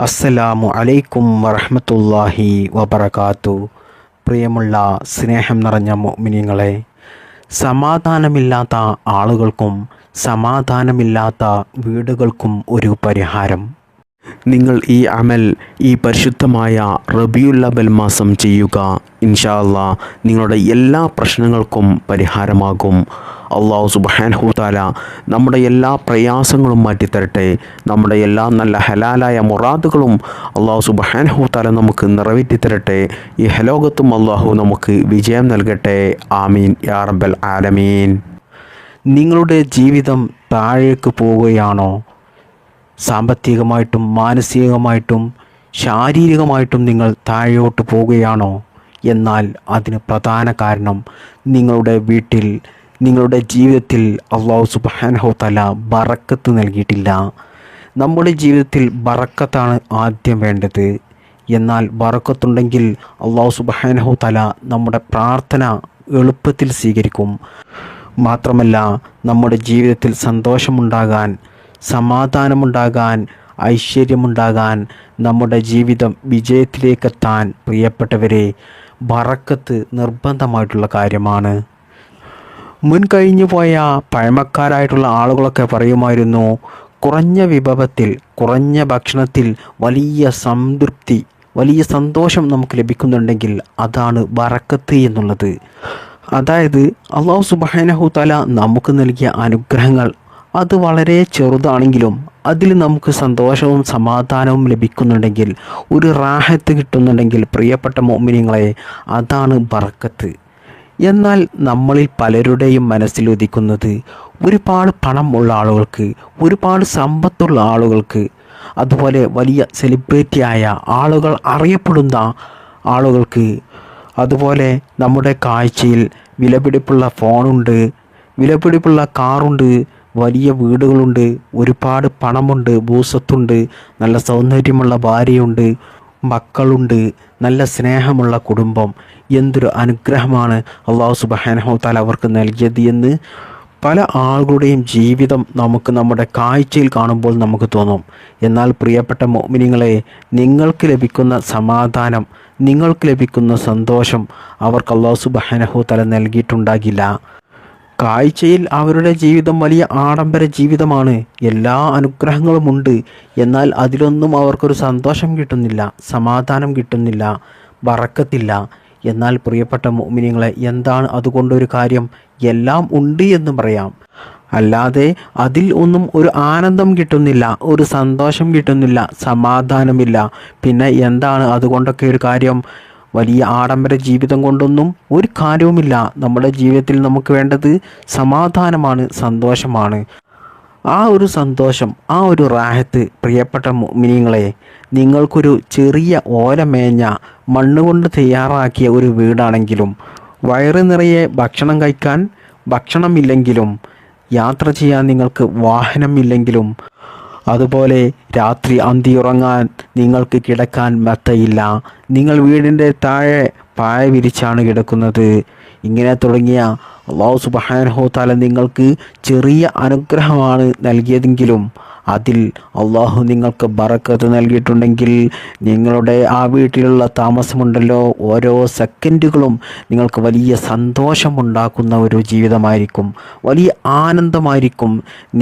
അസ്സലാമു അലൈക്കും വറഹ്മത്തുള്ളാഹി വബറകാത്തു. പ്രിയമുള്ള സ്നേഹം നിറഞ്ഞ മുഅ്മിനീങ്ങളെ, സമാധാനമില്ലാത്ത ആളുകൾക്കും സമാധാനമില്ലാത്ത വീടുകൾക്കും ഒരു പരിഹാരം. നിങ്ങൾ ഈ അമൽ ഈ പരിശുദ്ധമായ റബീഉൽ അവ്വൽ മാസം ചെയ്യുക. ഇൻഷാ അല്ലാഹ് നിങ്ങളുടെ എല്ലാ പ്രശ്നങ്ങൾക്കും പരിഹാരമാകും. അല്ലാഹു സുബ്ഹാനഹു തആല നമ്മുടെ എല്ലാ പ്രയാസങ്ങളും മാറ്റിത്തരട്ടെ. നമ്മുടെ എല്ലാ നല്ല ഹലാലായ മുറാദുകളും അല്ലാഹു സുബ്ഹാനഹു തആല നമുക്ക് നിറവേറ്റി തരട്ടെ. ഈ ഹലോകത്തും അല്ലാഹു നമുക്ക് വിജയം നൽകട്ടെ. ആമീൻ യാ റബ്ബൽ ആലമീൻ. നിങ്ങളുടെ ജീവിതം താഴേക്ക് പോവുകയാണോ? സാമ്പത്തികമായിട്ടും മാനസികമായിട്ടും ശാരീരികമായിട്ടും നിങ്ങൾ താഴോട്ട് പോവുകയാണോ? എന്നാൽ അതിന് പ്രധാന കാരണം നിങ്ങളുടെ വീട്ടിൽ, നിങ്ങളുടെ ജീവിതത്തിൽ അല്ലാഹു സുബ്ഹാനഹു തആല ബറക്കത്ത് നൽകിയിട്ടില്ല. നമ്മുടെ ജീവിതത്തിൽ ബറക്കത്താണ് ആദ്യം വേണ്ടത്. എന്നാൽ ബറക്കത്തുണ്ടെങ്കിൽ അല്ലാഹു സുബ്ഹാനഹു തആല നമ്മുടെ പ്രാർത്ഥന എളുപ്പത്തിൽ സ്വീകരിക്കും. മാത്രമല്ല, നമ്മുടെ ജീവിതത്തിൽ സന്തോഷമുണ്ടാകാൻ, സമാധാനമുണ്ടാകാൻ, ഐശ്വര്യമുണ്ടാകാൻ, നമ്മുടെ ജീവിതം വിജയത്തിലേക്കെത്താൻ പ്രിയപ്പെട്ടവരെ ബറക്കത്ത് നിർബന്ധമായിട്ടുള്ള കാര്യമാണ്. മുൻകഴിഞ്ഞു പോയ പഴമക്കാരായിട്ടുള്ള ആളുകളൊക്കെ പറയുമായിരുന്നു, കുറഞ്ഞ വിഭവത്തിൽ, കുറഞ്ഞ ഭക്ഷണത്തിൽ വലിയ സംതൃപ്തി, വലിയ സന്തോഷം നമുക്ക് ലഭിക്കുന്നുണ്ടെങ്കിൽ അതാണ് ബറക്കത്ത് എന്നുള്ളത്. അതായത് അല്ലാഹു സുബ്ഹാനഹു തആല നമുക്ക് നൽകിയ അനുഗ്രഹങ്ങൾ അത് വളരെ ചെറുതാണെങ്കിലും അതിൽ നമുക്ക് സന്തോഷവും സമാധാനവും ലഭിക്കുന്നുണ്ടെങ്കിൽ, ഒരു റാഹത്ത് കിട്ടുന്നുണ്ടെങ്കിൽ പ്രിയപ്പെട്ട മുഅ്മിനീങ്ങളെ, അതാണ് ബറക്കത്ത്. എന്നാൽ നമ്മളിൽ പലരുടെയും മനസ്സിലുദിക്കുന്നത് ഒരുപാട് പണം ഉള്ള ആളുകൾക്ക്, ഒരുപാട് സമ്പത്തുള്ള ആളുകൾക്ക്, അതുപോലെ വലിയ സെലിബ്രിറ്റിയായ ആളുകൾ, അറിയപ്പെടുന്ന ആളുകൾക്ക്, അതുപോലെ നമ്മുടെ കാഴ്ചയിൽ വിലപിടിപ്പുള്ള ഫോണുണ്ട്, വിലപിടിപ്പുള്ള കാറുണ്ട്, വലിയ വീടുകളുണ്ട്, ഒരുപാട് പണമുണ്ട്, ഭൂസ്വത്തുണ്ട്, നല്ല സൗന്ദര്യമുള്ള ഭാര്യയുണ്ട്, മക്കളുണ്ട്, നല്ല സ്നേഹമുള്ള കുടുംബം. എന്തൊരു അനുഗ്രഹമാണ് അല്ലാഹു സുബ്ഹാനഹു തആല അവർക്ക് നൽകിയത് എന്ന് പല ആളുകളുടെയും ജീവിതം നമുക്ക് നമ്മുടെ കാഴ്ചയിൽ കാണുമ്പോൾ നമുക്ക് തോന്നും. എന്നാൽ പ്രിയപ്പെട്ട മുഅ്മിനീങ്ങളെ, നിങ്ങൾക്ക് ലഭിക്കുന്ന സമാധാനം, നിങ്ങൾക്ക് ലഭിക്കുന്ന സന്തോഷം അവർക്ക് അല്ലാഹു സുബ്ഹാനഹു തആല നൽകിയിട്ടുണ്ടാകില്ല. കാഴ്ചയിൽ അവരുടെ ജീവിതം വലിയ ആഡംബര ജീവിതമാണ്, എല്ലാ അനുഗ്രഹങ്ങളുമുണ്ട്. എന്നാൽ അതിലൊന്നും അവർക്കൊരു സന്തോഷം കിട്ടുന്നില്ല, സമാധാനം കിട്ടുന്നില്ല, ബറക്കത്തില്ല. എന്നാൽ പ്രിയപ്പെട്ട മുഅ്മിനീങ്ങളെ, എന്താണ് അതുകൊണ്ടൊരു കാര്യം? എല്ലാം ഉണ്ട് എന്ന് പറയാം, അല്ലാതെ അതിൽ ഒന്നും ഒരു ആനന്ദം കിട്ടുന്നില്ല, ഒരു സന്തോഷം കിട്ടുന്നില്ല, സമാധാനമില്ല. പിന്നെ എന്താണ് അതുകൊണ്ടൊക്കെ ഒരു കാര്യം? വലിയ ആഡംബര ജീവിതം കൊണ്ടൊന്നും ഒരു കാര്യവുമില്ല. നമ്മുടെ ജീവിതത്തിൽ നമുക്ക് വേണ്ടത് സമാധാനമാണ്, സന്തോഷമാണ്. ആ ഒരു സന്തോഷം, ആ ഒരു റാഹത്ത് പ്രിയപ്പെട്ട മുഅ്മിനീങ്ങളെ, നിങ്ങൾക്കൊരു ചെറിയ ഓലമേഞ്ഞ മണ്ണുകൊണ്ട് തയ്യാറാക്കിയ ഒരു വീടാണെങ്കിലും, വയറ് നിറയെ ഭക്ഷണം കഴിക്കാൻ ഭക്ഷണമില്ലെങ്കിലും, യാത്ര ചെയ്യാൻ നിങ്ങൾക്ക് വാഹനമില്ലെങ്കിലും, അതുപോലെ രാത്രി അന്തിയുറങ്ങാൻ നിങ്ങൾക്ക് കിടക്കാൻ മെത്തയില്ല, നിങ്ങൾ വീടിൻ്റെ താഴെ പായ വിരിച്ചാണ് കിടക്കുന്നത്, ഇങ്ങനെ തുടങ്ങിയ അല്ലാഹു സുബ്ഹാനഹു തആല നിങ്ങൾക്ക് ചെറിയ അനുഗ്രഹമാണ് നൽകിയതെങ്കിലും അതിൽ അല്ലാഹു നിങ്ങൾക്ക് ബറക്കത്ത് നൽകിയിട്ടുണ്ടെങ്കിൽ, നിങ്ങളുടെ ആ വീട്ടിലുള്ള താമസമുണ്ടല്ലോ, ഓരോ സെക്കൻഡുകളും നിങ്ങൾക്ക് വലിയ സന്തോഷമുണ്ടാക്കുന്ന ഒരു ജീവിതമായിരിക്കും, വലിയ ആനന്ദമായിരിക്കും.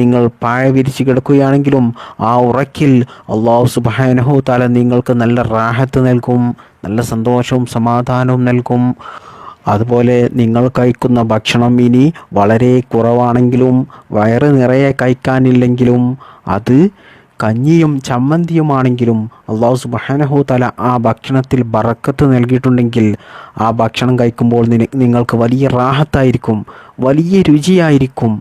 നിങ്ങൾ പായ വിരിച്ച് കിടക്കുകയാണെങ്കിലും ആ ഉറക്കിൽ അല്ലാഹു സുബ്ഹാനഹു തആല നിങ്ങൾക്ക് നല്ല റാഹത്ത് നൽകും, നല്ല സന്തോഷവും സമാധാനവും നൽകും. അതുപോലെ നിങ്ങൾ കഴിക്കുന്ന ഭക്ഷണം ഇനി വളരെ കുറവാണെങ്കിലും, വയറ് നിറയെ കഴിക്കാനില്ലെങ്കിലും, അത് കഞ്ഞിയും ചമ്മന്തിയുമാണെങ്കിലും അല്ലാഹു സുബ്ഹാനഹു തആല ആ ഭക്ഷണത്തിൽ ബറക്കത്ത് നൽകിയിട്ടുണ്ടെങ്കിൽ, ആ ഭക്ഷണം കഴിക്കുമ്പോൾ നിങ്ങൾക്ക് വലിയ റാഹത്തായിരിക്കും, വലിയ രുചിയായിരിക്കും.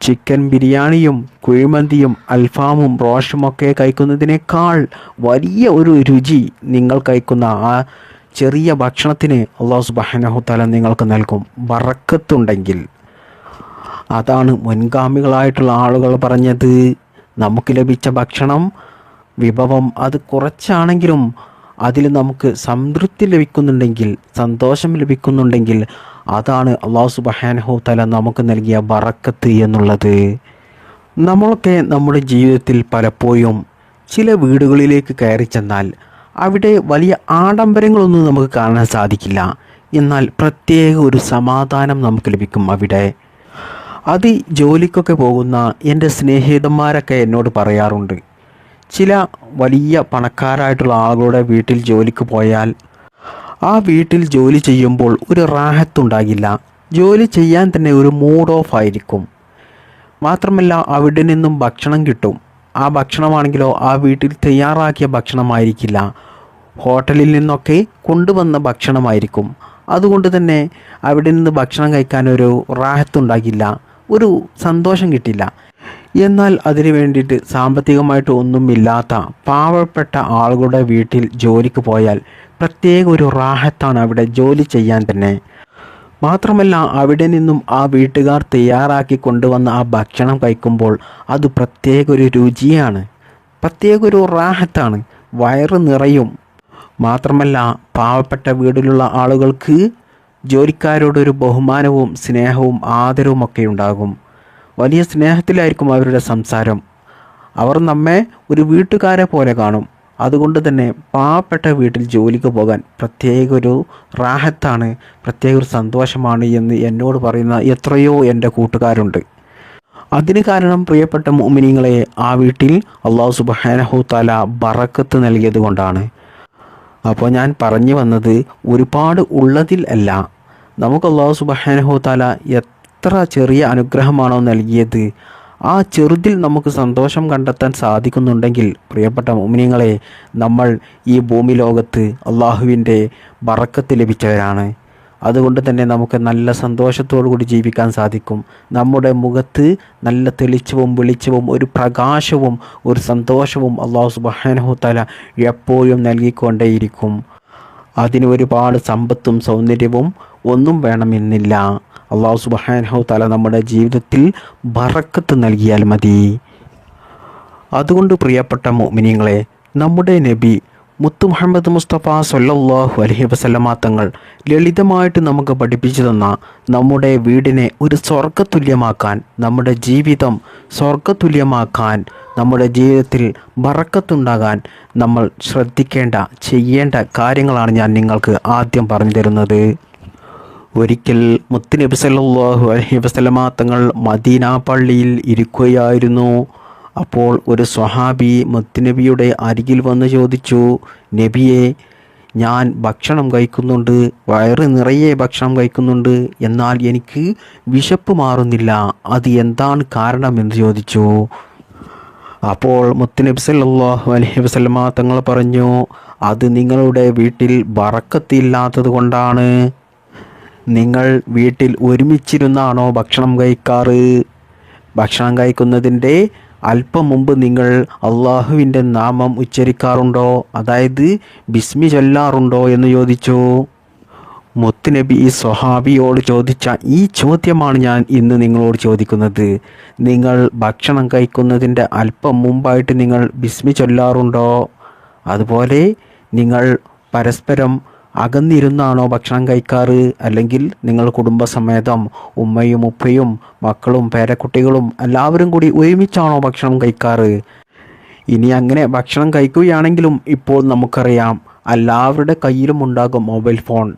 ചിക്കൻ ബിരിയാണിയും കുഴിമന്തിയും അൽഫാമും റോഷുമൊക്കെ കഴിക്കുന്നതിനേക്കാൾ വലിയ ഒരു രുചി നിങ്ങൾ കഴിക്കുന്ന ആ ചെറിയ ഭക്ഷണത്തിന് അല്ലാഹു സുബ്ഹാനഹു തആല നിങ്ങൾക്ക് നൽകും, ബറക്കത്തുണ്ടെങ്കിൽ. അതാണ് മുൻഗാമികളായിട്ടുള്ള ആളുകൾ പറഞ്ഞത്. നമുക്ക് ലഭിച്ച ഭക്ഷണം, വിഭവം അത് കുറച്ചാണെങ്കിലും അതിൽ നമുക്ക് സംതൃപ്തി ലഭിക്കുന്നുണ്ടെങ്കിൽ, സന്തോഷം ലഭിക്കുന്നുണ്ടെങ്കിൽ, അതാണ് അല്ലാഹു സുബ്ഹാനഹു തആല നമുക്ക് നൽകിയ ബറക്കത്ത് എന്നുള്ളത്. നമ്മളൊക്കെ നമ്മുടെ ജീവിതത്തിൽ പലപ്പോഴും ചില വീടുകളിലേക്ക് കയറി ചെന്നാൽ അവിടെ വലിയ ആഡംബരങ്ങളൊന്നും നമുക്ക് കാണാൻ സാധിക്കില്ല. എന്നാൽ പ്രത്യേക ഒരു സമാധാനം നമുക്ക് ലഭിക്കും അവിടെ. അത് ജോലിക്കൊക്കെ പോകുന്ന എൻ്റെ സ്നേഹിതന്മാരൊക്കെ എന്നോട് പറയാറുണ്ട്. ചില വലിയ പണക്കാരായിട്ടുള്ള ആളുകളുടെ വീട്ടിൽ ജോലിക്ക് പോയാൽ ആ വീട്ടിൽ ജോലി ചെയ്യുമ്പോൾ ഒരു റാഹത്തുണ്ടാകില്ല. ജോലി ചെയ്യാൻ തന്നെ ഒരു മൂഡ് ഓഫ് ആയിരിക്കും. മാത്രമല്ല അവിടെ നിന്നും ഭക്ഷണം കിട്ടും. ആ ഭക്ഷണമാണെങ്കിലോ ആ വീട്ടിൽ തയ്യാറാക്കിയ ഭക്ഷണമായിരിക്കില്ല, ഹോട്ടലിൽ നിന്നൊക്കെ കൊണ്ടുവന്ന ഭക്ഷണമായിരിക്കും. അതുകൊണ്ട് തന്നെ അവിടെ നിന്ന് ഭക്ഷണം കഴിക്കാൻ ഒരു റാഹത്തുണ്ടാകില്ല, ഒരു സന്തോഷം കിട്ടില്ല. എന്നാൽ അതിനു വേണ്ടിയിട്ട് സാമ്പത്തികമായിട്ട് ഒന്നുമില്ലാത്ത പാവപ്പെട്ട ആളുകളുടെ വീട്ടിൽ ജോലിക്ക് പോയാൽ പ്രത്യേക ഒരു റാഹത്താണ് അവിടെ ജോലി ചെയ്യാൻ തന്നെ. മാത്രമല്ല അവിടെ നിന്നും ആ വീട്ടുകാർ തയ്യാറാക്കി കൊണ്ടുവന്ന ആ ഭക്ഷണം കഴിക്കുമ്പോൾ അത് പ്രത്യേക ഒരു രുചിയാണ്, പ്രത്യേക ഒരു റാഹത്താണ്, വയറ് നിറയും. മാത്രമല്ല പാവപ്പെട്ട വീട്ടിലുള്ള ആളുകൾക്ക് ജോലിക്കാരോടൊരു ബഹുമാനവും സ്നേഹവും ആദരവും ഒക്കെ ഉണ്ടാകും. വലിയ സ്നേഹത്തിലായിരിക്കും അവരുടെ സംസാരം. അവർ നമ്മെ ഒരു വീട്ടുകാരെ പോലെ കാണും. അതുകൊണ്ട് തന്നെ പാവപ്പെട്ട വീട്ടിൽ ജോലിക്ക് പോകാൻ പ്രത്യേക ഒരു റാഹത്താണ്, പ്രത്യേക ഒരു സന്തോഷമാണ് എന്ന് എന്നോട് പറയുന്ന എത്രയോ എൻ്റെ കൂട്ടുകാരുണ്ട്. അതിന് കാരണം പ്രിയപ്പെട്ട മുഅ്മിനീങ്ങളെ, ആ വീട്ടിൽ അല്ലാഹു സുബ്ഹാനഹു തആല ബറക്കത്ത് നൽകിയത് കൊണ്ടാണ്. അപ്പോൾ ഞാൻ പറഞ്ഞു വന്നത്, ഒരുപാട് ഉള്ളതിൽ അല്ല, നമുക്ക് അല്ലാഹു സുബ്ഹാനഹു തആല എത്ര ചെറിയ അനുഗ്രഹമാണോ നൽകിയത്, ആ ചെറുതിൽ നമുക്ക് സന്തോഷം കണ്ടെത്താൻ സാധിക്കുന്നുണ്ടെങ്കിൽ പ്രിയപ്പെട്ട മുഅ്മിനീങ്ങളെ, നമ്മൾ ഈ ഭൂമി ലോകത്ത് അള്ളാഹുവിൻ്റെ ബറക്കത്ത് ലഭിച്ചവരാണ്. അതുകൊണ്ട് തന്നെ നമുക്ക് നല്ല സന്തോഷത്തോടു കൂടി ജീവിക്കാൻ സാധിക്കും. നമ്മുടെ മുഖത്ത് നല്ല തെളിച്ചവും വെളിച്ചവും ഒരു പ്രകാശവും ഒരു സന്തോഷവും അല്ലാഹു സുബ്ഹാനഹു തആല എപ്പോഴും നൽകിക്കൊണ്ടേയിരിക്കും. അതിന് ഒരുപാട് സമ്പത്തും സൗന്ദര്യവും ഒന്നും വേണമെന്നില്ല. അല്ലാഹു സുബ്ഹാനഹു തആല നമ്മുടെ ജീവിതത്തിൽ ബറക്കത്ത് നൽകിയാൽ മതി. അതുകൊണ്ട് പ്രിയപ്പെട്ട മുഅ്മിനീങ്ങളെ, നമ്മുടെ നബി മുത്തു മുഹമ്മദ് മുസ്തഫ സ്വല്ലല്ലാഹു അലൈഹി വസല്ലമ തങ്ങൾ ലളിതമായിട്ട് നമുക്ക് പഠിപ്പിച്ചു തന്ന നമ്മുടെ വീടിനെ ഒരു സ്വർഗ്ഗതുല്യമാക്കാൻ, നമ്മുടെ ജീവിതം സ്വർഗ്ഗതുല്യമാക്കാൻ, നമ്മുടെ ജീവിതത്തിൽ ബറക്കത്തുണ്ടാകാൻ നമ്മൾ ശ്രദ്ധിക്കേണ്ട ചെയ്യേണ്ട കാര്യങ്ങളാണ് ഞാൻ നിങ്ങൾക്ക് ആദ്യം പറഞ്ഞു തരുന്നത്. ഒരിക്കൽ മുത്തുനബി സല്ലല്ലാഹു അലൈഹി വസല്ലമ തങ്ങൾ മദീന പള്ളിയിൽ ഇരിക്കുകയായിരുന്നു. അപ്പോൾ ഒരു സ്വഹാബി മുത്തുനബിയുടെ അരികിൽ വന്ന് ചോദിച്ചു, നബിയെ, ഞാൻ ഭക്ഷണം കഴിക്കുന്നുണ്ട്, വയറ് നിറയെ ഭക്ഷണം കഴിക്കുന്നുണ്ട്, എന്നാൽ എനിക്ക് വിശപ്പ് മാറുന്നില്ല, അത് എന്താണ് കാരണമെന്ന് ചോദിച്ചു. അപ്പോൾ മുത്തുനബി സല്ലല്ലാഹു അലൈഹി വസല്ലമ തങ്ങൾ പറഞ്ഞു, അത് നിങ്ങളുടെ വീട്ടിൽ ബറക്കത്തില്ലാത്തത് കൊണ്ടാണ്. നിങ്ങൾ വീട്ടിൽ ഒരുമിച്ചിരുന്നാണോ ഭക്ഷണം കഴിക്കാറ്? ഭക്ഷണം കഴിക്കുന്നതിൻ്റെ അല്പം മുമ്പ് നിങ്ങൾ അള്ളാഹുവിൻ്റെ നാമം ഉച്ചരിക്കാറുണ്ടോ, അതായത് ബിസ്മി ചൊല്ലാറുണ്ടോ എന്ന് ചോദിച്ചു. മുത്തുനബി ഈ സ്വഹാബിയോട് ചോദിച്ച ഈ ചോദ്യമാണ് ഞാൻ ഇന്ന് നിങ്ങളോട് ചോദിക്കുന്നത്. നിങ്ങൾ ഭക്ഷണം കഴിക്കുന്നതിൻ്റെ അല്പം മുമ്പായിട്ട് നിങ്ങൾ ബിസ്മി ചൊല്ലാറുണ്ടോ? അതുപോലെ നിങ്ങൾ പരസ്പരം അകന്നിരുന്നാണോ ഭക്ഷണം കഴിക്കാറ്? അല്ലെങ്കിൽ നിങ്ങൾ കുടുംബസമേതം ഉമ്മയും ഉപ്പയും മക്കളും പേരക്കുട്ടികളും എല്ലാവരും കൂടി ഒരുമിച്ചാണോ ഭക്ഷണം കഴിക്കാറ്? ഇനി അങ്ങനെ ഭക്ഷണം കഴിക്കുകയാണെങ്കിലും ഇപ്പോൾ നമുക്കറിയാം എല്ലാവരുടെ കയ്യിലും ഉണ്ടാകും മൊബൈൽ ഫോൺ.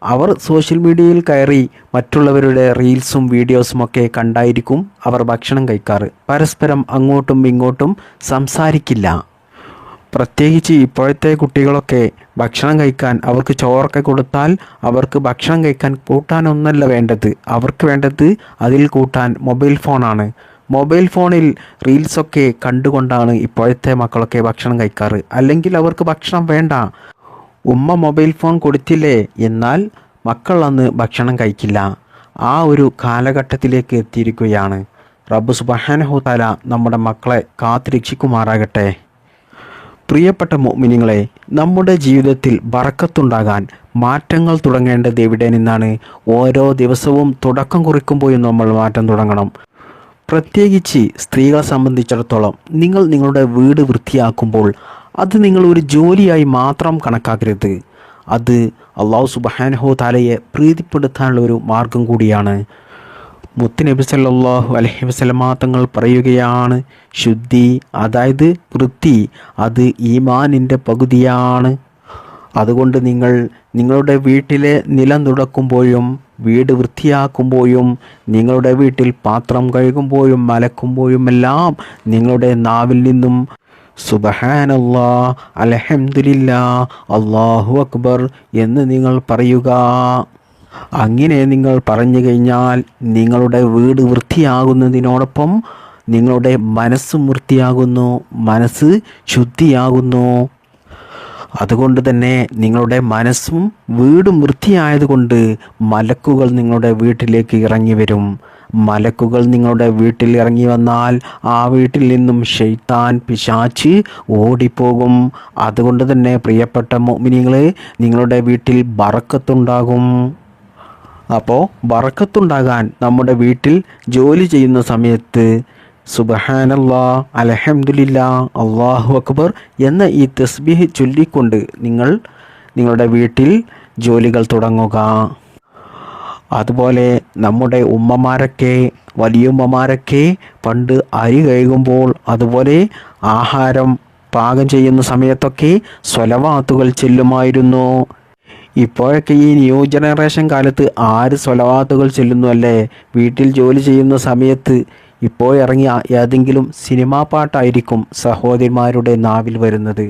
അവർ സോഷ്യൽ മീഡിയയിൽ കയറി മറ്റുള്ളവരുടെ റീൽസും വീഡിയോസും ഒക്കെ കണ്ടായിരിക്കും അവർ ഭക്ഷണം കഴിക്കാറ്. പരസ്പരം അങ്ങോട്ടും ഇങ്ങോട്ടും സംസാരിക്കില്ല. പ്രത്യേകിച്ച് ഇപ്പോഴത്തെ കുട്ടികളൊക്കെ ഭക്ഷണം കഴിക്കാൻ അവർക്ക് ചോറൊക്കെ കൊടുത്താൽ അവർക്ക് ഭക്ഷണം കഴിക്കാൻ കൂട്ടാനൊന്നല്ല വേണ്ടത്, അവർക്ക് വേണ്ടത് അതിൽ കൂട്ടാൻ മൊബൈൽ ഫോണാണ്. മൊബൈൽ ഫോണിൽ റീൽസൊക്കെ കണ്ടുകൊണ്ടാണ് ഇപ്പോഴത്തെ മക്കളൊക്കെ ഭക്ഷണം കഴിക്കാറ്. അല്ലെങ്കിൽ അവർക്ക് ഭക്ഷണം വേണ്ട, ഉമ്മ മൊബൈൽ ഫോൺ കൊടുത്തില്ലേ എന്നാൽ മക്കൾ അന്ന് ഭക്ഷണം കഴിക്കില്ല. ആ ഒരു കാലഘട്ടത്തിലേക്ക് എത്തിയിരിക്കുകയാണ്. റബ്ബ് സുബ്ഹാനഹു തആല നമ്മുടെ മക്കളെ കാത്തുരക്ഷിക്കുമാറാകട്ടെ. പ്രിയപ്പെട്ട മുഅ്മിനീങ്ങളെ, നമ്മുടെ ജീവിതത്തിൽ ബറക്കത്തുണ്ടാകാൻ മാറ്റങ്ങൾ തുടങ്ങേണ്ടത് എവിടെ നിന്നാണ്? ഓരോ ദിവസവും തുടക്കം കുറിക്കുമ്പോഴും നമ്മൾ മാറ്റം തുടങ്ങണം. പ്രത്യേകിച്ച് സ്ത്രീകളെ സംബന്ധിച്ചിടത്തോളം നിങ്ങൾ നിങ്ങളുടെ വീട് വൃത്തിയാക്കുമ്പോൾ അത് നിങ്ങൾ ഒരു ജോലിയായി മാത്രം കണക്കാക്കരുത്. അത് അല്ലാഹു സുബ്ഹാനഹു തആലയെ പ്രീതിപ്പെടുത്താനുള്ള ഒരു മാർഗം കൂടിയാണ്. മുത്തുനബി സല്ലല്ലാഹു അലൈഹി വസല്ലമ തങ്ങൾ പറയുകയാണ്, ശുദ്ധി അതായത് വൃത്തി അത് ഈമാനിൻ്റെ പകുതിയാണ്. അതുകൊണ്ട് നിങ്ങളുടെ വീട്ടിലെ നിലം തുടക്കുമ്പോഴും വീട് വൃത്തിയാക്കുമ്പോഴും നിങ്ങളുടെ വീട്ടിൽ പാത്രം കഴുകുമ്പോഴും അലക്കുമ്പോഴുമെല്ലാം നിങ്ങളുടെ നാവിൽ നിന്നും സുബ്ഹാനല്ലാഹ്, അൽഹംദുലില്ലാഹ്, അല്ലാഹു അക്ബർ എന്ന് നിങ്ങൾ പറയുക. അങ്ങനെ നിങ്ങൾ പറഞ്ഞു കഴിഞ്ഞാൽ നിങ്ങളുടെ വീട് വൃത്തിയാകുന്നതിനോടൊപ്പം നിങ്ങളുടെ മനസ്സും വൃത്തിയാകുന്നു, മനസ്സ് ശുദ്ധിയാകുന്നു. അതുകൊണ്ട് തന്നെ നിങ്ങളുടെ മനസ്സും വീടും വൃത്തിയായതുകൊണ്ട് മലക്കുകൾ നിങ്ങളുടെ വീട്ടിലേക്ക് ഇറങ്ങി വരും. മലക്കുകൾ നിങ്ങളുടെ വീട്ടിൽ ഇറങ്ങി വന്നാൽ ആ വീട്ടിൽ നിന്നും ശൈത്താൻ പിശാച് ഓടിപ്പോകും. അതുകൊണ്ട് തന്നെ പ്രിയപ്പെട്ട മുഅ്മിനീങ്ങളെ, നിങ്ങളുടെ വീട്ടിൽ ബറക്കത്തുണ്ടാകും. അപ്പോൾ ബറക്കത്തുണ്ടാകാൻ നമ്മുടെ വീട്ടിൽ ജോലി ചെയ്യുന്ന സമയത്ത് സുബ്ഹാനല്ലാഹ്, അൽഹംദുലില്ലാഹ്, അല്ലാഹു അക്ബർ എന്ന ഈ തസ്ബീഹ് ചൊല്ലിക്കൊണ്ട് നിങ്ങളുടെ വീട്ടിൽ ജോലികൾ തുടങ്ങുക. അതുപോലെ നമ്മുടെ ഉമ്മമാരൊക്കെ, വലിയുമ്മമാരൊക്കെ പണ്ട് അരി കഴുകുമ്പോൾ അതുപോലെ ആഹാരം പാകം ചെയ്യുന്ന സമയത്തൊക്കെ സ്വലവാത്തുകൾ ചെല്ലുമായിരുന്നു. ഇപ്പോഴൊക്കെ ഈ ന്യൂ ജനറേഷൻ കാലത്ത് ആര് സ്വലവാത്തുകൾ ചെല്ലുന്നു അല്ലേ? വീട്ടിൽ ജോലി ചെയ്യുന്ന സമയത്ത് ഇപ്പോൾ ഇറങ്ങിയ ഏതെങ്കിലും സിനിമാ പാട്ടായിരിക്കും സഹോദരിമാരുടെ നാവിൽ വരുന്നത്.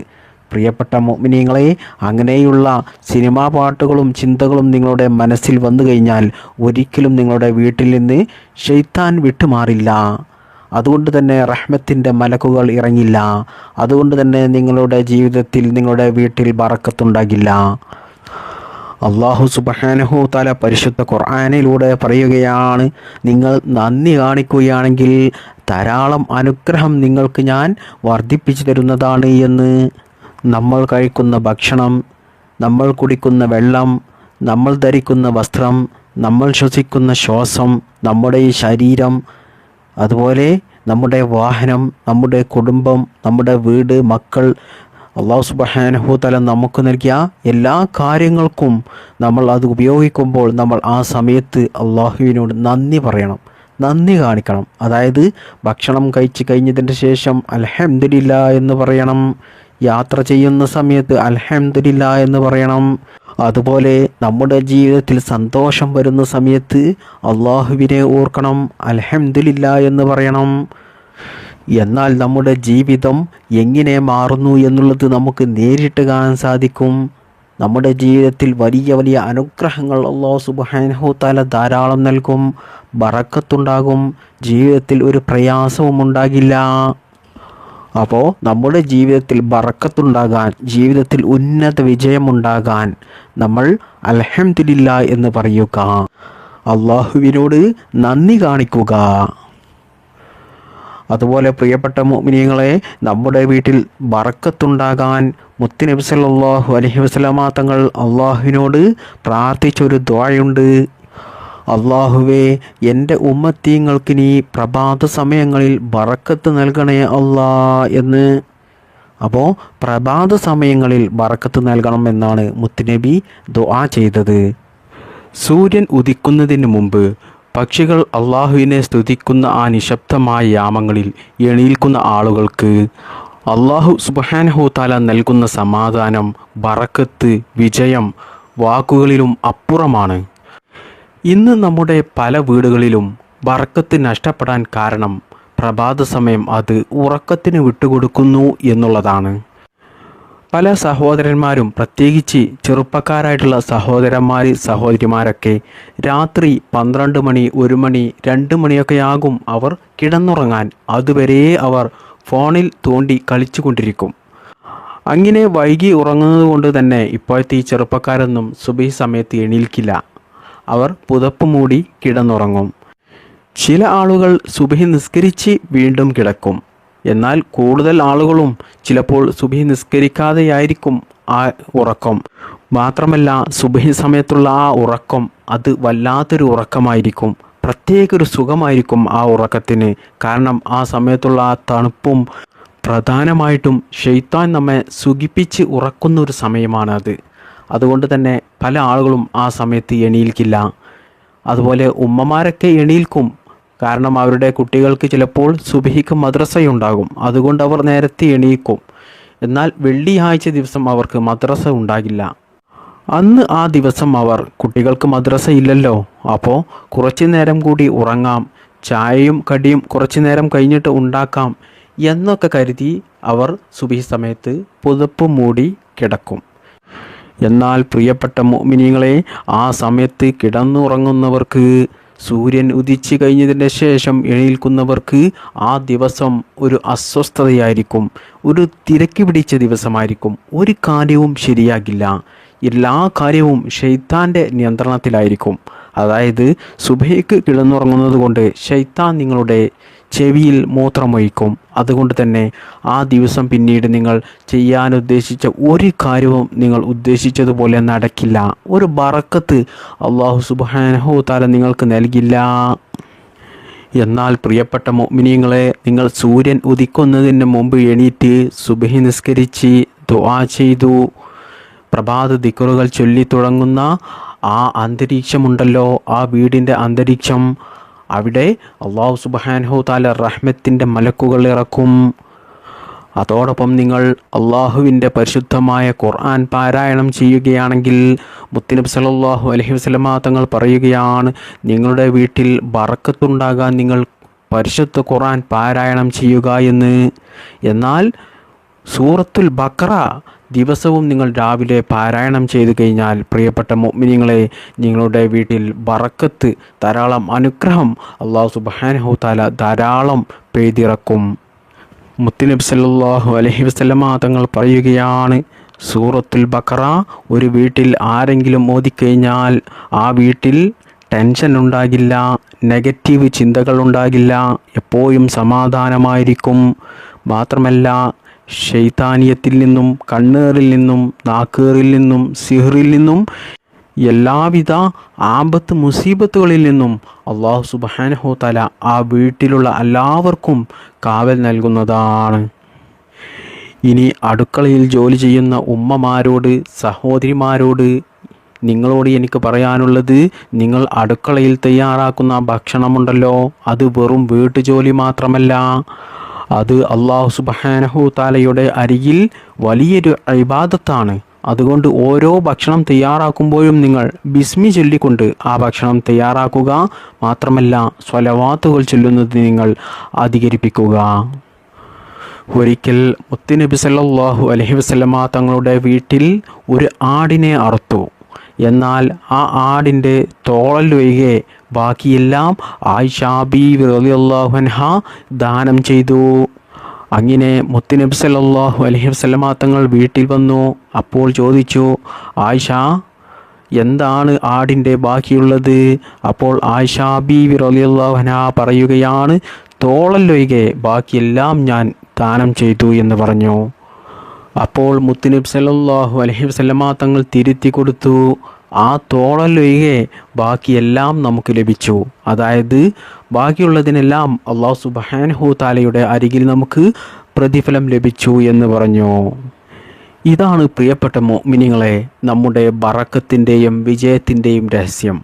പ്രിയപ്പെട്ട മുഅ്മിനീങ്ങളെ, അങ്ങനെയുള്ള സിനിമാ പാട്ടുകളും ചിന്തകളും നിങ്ങളുടെ മനസ്സിൽ വന്നു കഴിഞ്ഞാൽ ഒരിക്കലും നിങ്ങളുടെ വീട്ടിൽ നിന്ന് ശൈത്താൻ വിട്ടുമാറില്ല. അതുകൊണ്ട് തന്നെ റഹ്മത്തിൻ്റെ മലക്കുകൾ ഇറങ്ങില്ല. അതുകൊണ്ട് തന്നെ നിങ്ങളുടെ ജീവിതത്തിൽ, നിങ്ങളുടെ വീട്ടിൽ ബറക്കത്തുണ്ടാകില്ല. അല്ലാഹു സുബ്ഹാനഹു തആല പരിശുദ്ധ ഖുർആനിലൂടെ പറയുകയാണ്, നിങ്ങൾ നന്ദി കാണിക്കുകയാണെങ്കിൽ ധാരാളം അനുഗ്രഹം നിങ്ങൾക്ക് ഞാൻ വർദ്ധിപ്പിച്ചു തരുന്നതാണ് എന്ന്. നമ്മൾ കഴിക്കുന്ന ഭക്ഷണം, നമ്മൾ കുടിക്കുന്ന വെള്ളം, നമ്മൾ ധരിക്കുന്ന വസ്ത്രം, നമ്മൾ ശ്വസിക്കുന്ന ശ്വാസം, നമ്മുടെ ഈ ശരീരം, അതുപോലെ നമ്മുടെ വാഹനം, നമ്മുടെ കുടുംബം, നമ്മുടെ വീട്, മക്കൾ, അല്ലാഹു സുബ്ഹാനഹു തആല നമുക്ക് നൽകിയ എല്ലാ കാര്യങ്ങൾക്കും നമ്മൾ അത് ഉപയോഗിക്കുമ്പോൾ നമ്മൾ ആ സമയത്ത് അള്ളാഹുവിനോട് നന്ദി പറയണം, നന്ദി കാണിക്കണം. അതായത് ഭക്ഷണം കഴിച്ച് കഴിഞ്ഞതിന് ശേഷം അൽഹംദുലില്ലാഹ് എന്ന് പറയണം. യാത്ര ചെയ്യുന്ന സമയത്ത് അൽഹംദുലില്ലാഹ് എന്ന് പറയണം. അതുപോലെ നമ്മുടെ ജീവിതത്തിൽ സന്തോഷം വരുന്ന സമയത്ത് അള്ളാഹുവിനെ ഓർക്കണം, അൽഹംദുലില്ലാഹ് എന്ന് പറയണം. എന്നാൽ നമ്മുടെ ജീവിതം എങ്ങനെ മാറുന്നു എന്നുള്ളത് നമുക്ക് നേരിട്ട് കാണാൻ സാധിക്കും. നമ്മുടെ ജീവിതത്തിൽ വലിയ വലിയ അനുഗ്രഹങ്ങൾ അല്ലാഹു സുബ്ഹാനഹു തആല ധാരാളം നൽകും, ബറക്കത്തുണ്ടാകും, ജീവിതത്തിൽ ഒരു പ്രയാസവും ഉണ്ടാകില്ല. അപ്പോൾ നമ്മുടെ ജീവിതത്തിൽ ബറക്കത്തുണ്ടാകാൻ, ജീവിതത്തിൽ ഉന്നത വിജയമുണ്ടാകാൻ നമ്മൾ അൽഹംദുലില്ലാഹ് എന്ന് പറയുക, അള്ളാഹുവിനോട് നന്ദി കാണിക്കുക. അതുപോലെ പ്രിയപ്പെട്ട മുഅ്മിനീങ്ങളെ, നമ്മുടെ വീട്ടിൽ ബറക്കത്തുണ്ടാകാൻ മുത്തുനബി സല്ലല്ലാഹു അലൈഹി വസല്ലമ തങ്ങൾ അള്ളാഹുവിനോട് പ്രാർത്ഥിച്ചൊരു ദുആയുണ്ട്. അള്ളാഹുവേ, എൻ്റെ ഉമ്മത്തീങ്ങൾക്ക് നീ പ്രഭാത സമയങ്ങളിൽ ബറക്കത്ത് നൽകണേ അല്ലാ എന്ന്. അപ്പോൾ പ്രഭാത സമയങ്ങളിൽ ബറക്കത്ത് നൽകണം എന്നാണ് മുത്തുനബി ദുആ ചെയ്തത്. സൂര്യൻ ഉദിക്കുന്നതിന് മുമ്പ് പക്ഷികൾ അള്ളാഹുവിനെ സ്തുതിക്കുന്ന ആ നിശബ്ദമായ യാമങ്ങളിൽ എണീൽക്കുന്ന ആളുകൾക്ക് അള്ളാഹു സുബ്ഹാനഹു തആല നൽകുന്ന സമാധാനം, ബറക്കത്ത്, വിജയം വാക്കുകളിലും അപ്പുറമാണ്. ഇന്ന് നമ്മുടെ പല വീടുകളിലും ബറക്കത്ത് നഷ്ടപ്പെടാൻ കാരണം പ്രഭാത സമയം അത് ഉറക്കത്തിന് വിട്ടുകൊടുക്കുന്നു എന്നുള്ളതാണ്. പല സഹോദരന്മാരും, പ്രത്യേകിച്ച് ചെറുപ്പക്കാരായിട്ടുള്ള സഹോദരിമാരൊക്കെ രാത്രി 12 മണി, 1 മണി, 2 മണിയൊക്കെ ആകും അവർ കിടന്നുറങ്ങാൻ. അതുവരെ അവർ ഫോണിൽ തോണ്ടി കളിച്ചു കൊണ്ടിരിക്കും. അങ്ങനെ വൈകി ഉറങ്ങുന്നത് കൊണ്ട് തന്നെ ഇപ്പോഴത്തെ ഈ ചെറുപ്പക്കാരൊന്നും സുബഹി സമയത്ത് എണീൽക്കില്ല. അവർ പുതപ്പ് മൂടി കിടന്നുറങ്ങും. ചില ആളുകൾ സുബഹി നിസ്കരിച്ച് വീണ്ടും കിടക്കും. എന്നാൽ കൂടുതൽ ആളുകളും ചിലപ്പോൾ സുബഹി നിസ്കരിക്കാതെയായിരിക്കും ആ ഉറക്കം. മാത്രമല്ല, സുബഹി സമയത്തുള്ള ആ ഉറക്കം അത് വല്ലാത്തൊരു ഉറക്കമായിരിക്കും. പ്രത്യേക ഒരു സുഖമായിരിക്കും ആ ഉറക്കത്തിന്. കാരണം ആ സമയത്തുള്ള ആ തണുപ്പും, പ്രധാനമായിട്ടും ശൈത്താൻ നമ്മെ സുഖിപ്പിച്ച് ഉറക്കുന്ന ഒരു സമയമാണ് അത്. അതുകൊണ്ട് തന്നെ പല ആളുകളും ആ സമയത്ത് എണീൽക്കില്ല. അതുപോലെ ഉമ്മമാരൊക്കെ എണീൽക്കും. കാരണം അവരുടെ കുട്ടികൾക്ക് ചിലപ്പോൾ സുബഹിക്ക് മദ്രസയുണ്ടാകും, അതുകൊണ്ട് അവർ നേരത്തെ എണീക്കും. എന്നാൽ വെള്ളിയാഴ്ച ദിവസം അവർക്ക് മദ്രസ ഉണ്ടാകില്ല. അന്ന് ആ ദിവസം അവർ കുട്ടികൾക്ക് മദ്രസ ഇല്ലല്ലോ, അപ്പോൾ കുറച്ചു നേരം കൂടി ഉറങ്ങാം, ചായയും കടിയും കുറച്ചു നേരം കഴിഞ്ഞിട്ട് ഉണ്ടാക്കാം എന്നൊക്കെ കരുതി അവർ സുബഹി സമയത്ത് പുതപ്പ് മൂടി കിടക്കും. എന്നാൽ പ്രിയപ്പെട്ട മുഅ്മിനീങ്ങളെ, ആ സമയത്ത് കിടന്നുറങ്ങുന്നവർക്ക്, സൂര്യൻ ഉദിച്ചു കഴിഞ്ഞതിന് ശേഷം എണീൽക്കുന്നവർക്ക് ആ ദിവസം ഒരു അസ്വസ്ഥതയായിരിക്കും, ഒരു തിരക്ക് പിടിച്ച ദിവസമായിരിക്കും. ഒരു കാര്യവും ശരിയാകില്ല, എല്ലാ കാര്യവും ശൈത്താൻ്റെ നിയന്ത്രണത്തിലായിരിക്കും. അതായത് സുബഹിക്ക് കിടന്നുറങ്ങുന്നത് കൊണ്ട് ശൈത്താൻ നിങ്ങളുടെ ചെവിയിൽ മൂത്രമൊഴിക്കും. അതുകൊണ്ട് തന്നെ ആ ദിവസം പിന്നീട് നിങ്ങൾ ചെയ്യാൻ ഉദ്ദേശിച്ച ഒരു കാര്യവും നിങ്ങൾ ഉദ്ദേശിച്ചതുപോലെ നടക്കില്ല. ഒരു ബറക്കത്ത് അല്ലാഹു സുബ്ഹാനഹു തആല നിങ്ങൾക്ക് നൽകില്ല. എന്നാൽ പ്രിയപ്പെട്ട മുഅ്മിനീങ്ങളെ, നിങ്ങൾ സൂര്യൻ ഉദിക്കുന്നതിന് മുമ്പ് എണീറ്റ് സുബഹി നിസ്കരിച്ച് ദുആ ചെയ്തു പ്രഭാത ദിക്റുകൾ ചൊല്ലി തുടങ്ങുന്ന ആ അന്തരീക്ഷമുണ്ടല്ലോ, ആ വീടിൻ്റെ അന്തരീക്ഷം, അവിടെ അല്ലാഹു സുബ്ഹാനഹു തആല റഹ്മത്തിൻ്റെ മലക്കുകൾ ഇറക്കും. അതോടൊപ്പം നിങ്ങൾ അള്ളാഹുവിൻ്റെ പരിശുദ്ധമായ ഖുർആൻ പാരായണം ചെയ്യുകയാണെങ്കിൽ മുത്തുനബി സല്ലല്ലാഹു അലൈഹി വസല്ലമ തങ്ങൾ പറയുകയാണ്, നിങ്ങളുടെ വീട്ടിൽ ബറക്കത്തുണ്ടാകാൻ നിങ്ങൾ പരിശുദ്ധ ഖുർആൻ പാരായണം ചെയ്യുക എന്ന്. എന്നാൽ സൂറത്തുൽ ബഖറ ദിവസവും നിങ്ങൾ രാവിലെ പാരായണം ചെയ്തു കഴിഞ്ഞാൽ പ്രിയപ്പെട്ട മുഅ്മിനീങ്ങളെ, നിങ്ങളുടെ വീട്ടിൽ ബറക്കത്ത്, ധാരാളം അനുഗ്രഹം അല്ലാഹു സുബ്ഹാനഹു തആല ധാരാളം പെയ്തിറക്കും. മുത്തുനബി സല്ലല്ലാഹു അലൈഹി വസല്ലമ തങ്ങൾ പറയുകയാണ്, സൂറത്തുൽ ബഖറ ഒരു വീട്ടിൽ ആരെങ്കിലും ഓതിക്കഴിഞ്ഞാൽ ആ വീട്ടിൽ ടെൻഷൻ ഉണ്ടാകില്ല, നെഗറ്റീവ് ചിന്തകൾ ഉണ്ടാകില്ല, എപ്പോഴും സമാധാനമായിരിക്കും. മാത്രമല്ല ശൈത്താനിയത്തിൽ നിന്നും, കണ്ണേറിൽ നിന്നും, നാക്കേറിൽ നിന്നും, സിഹ്റിൽ നിന്നും, എല്ലാവിധ ആപത്ത് മുസീബത്തുകളിൽ നിന്നും അല്ലാഹു സുബ്ഹാനഹു തആല ആ വീട്ടിലുള്ള എല്ലാവർക്കും കാവൽ നൽകുന്നതാണ്. ഇനി അടുക്കളയിൽ ജോലി ചെയ്യുന്ന ഉമ്മമാരോട്, സഹോദരിമാരോട് നിങ്ങളോട് എനിക്ക് പറയാനുള്ളത്, നിങ്ങൾ അടുക്കളയിൽ തയ്യാറാക്കുന്ന ഭക്ഷണമുണ്ടല്ലോ, അത് വെറും വീട്ടുജോലി മാത്രമല്ല, അത് അല്ലാഹു സുബ്ഹാനഹു തആലയുടെ അരികിൽ വലിയൊരു ഇബാദത്താണ്. അതുകൊണ്ട് ഓരോ ഭക്ഷണം തയ്യാറാക്കുമ്പോഴും നിങ്ങൾ ബിസ്മി ചൊല്ലിക്കൊണ്ട് ആ ഭക്ഷണം തയ്യാറാക്കുക. മാത്രമല്ല സ്വലവാത്തുകൾ ചൊല്ലുന്നത് നിങ്ങൾ അധികരിപ്പിക്കുക. ഒരിക്കൽ മുത്തുനബി സല്ലല്ലാഹു അലൈഹി വസല്ലമ തങ്ങളുടെ വീട്ടിൽ ഒരു ആടിനെ അറുത്തു. എന്നാൽ ആ ആടിൻ്റെ തോളലൊഴികെ ബാക്കിയെല്ലാം ആയിഷ ബീവി റളിയല്ലാഹു അൻഹ ദാനം ചെയ്തു. അങ്ങനെ മുത്തുനബി സല്ലല്ലാഹു അലൈഹി വസല്ലമ തങ്ങൾ വീട്ടിൽ വന്നു. അപ്പോൾ ചോദിച്ചു, ആയിഷ, എന്താണ് ആടിൻ്റെ ബാക്കിയുള്ളത്? അപ്പോൾ ആയിഷ ബീവി റളിയല്ലാഹു അൻഹ പറയുകയാണ്, തോളലൊഴികെ ബാക്കിയെല്ലാം ഞാൻ ദാനം ചെയ്തു എന്ന് പറഞ്ഞു. അപ്പോൾ മുത്തുനബി സല്ലല്ലാഹു അലൈഹി വസല്ലമ തങ്ങൾ തിരുത്തി കൊടുത്തു, ആ തോളലൊഴികെ ബാക്കിയെല്ലാം നമുക്ക് ലഭിച്ചു. അതായത് ബാക്കിയുള്ളതിനെല്ലാം അല്ലാഹു സുബ്ഹാനഹു തആലയുടെ അരികിൽ നമുക്ക് പ്രതിഫലം ലഭിച്ചു എന്ന് പറഞ്ഞു. ഇതാണ് പ്രിയപ്പെട്ട മുഅ്മിനീങ്ങളെ നമ്മുടെ ബറക്കത്തിൻ്റെയും വിജയത്തിൻ്റെയും രഹസ്യം.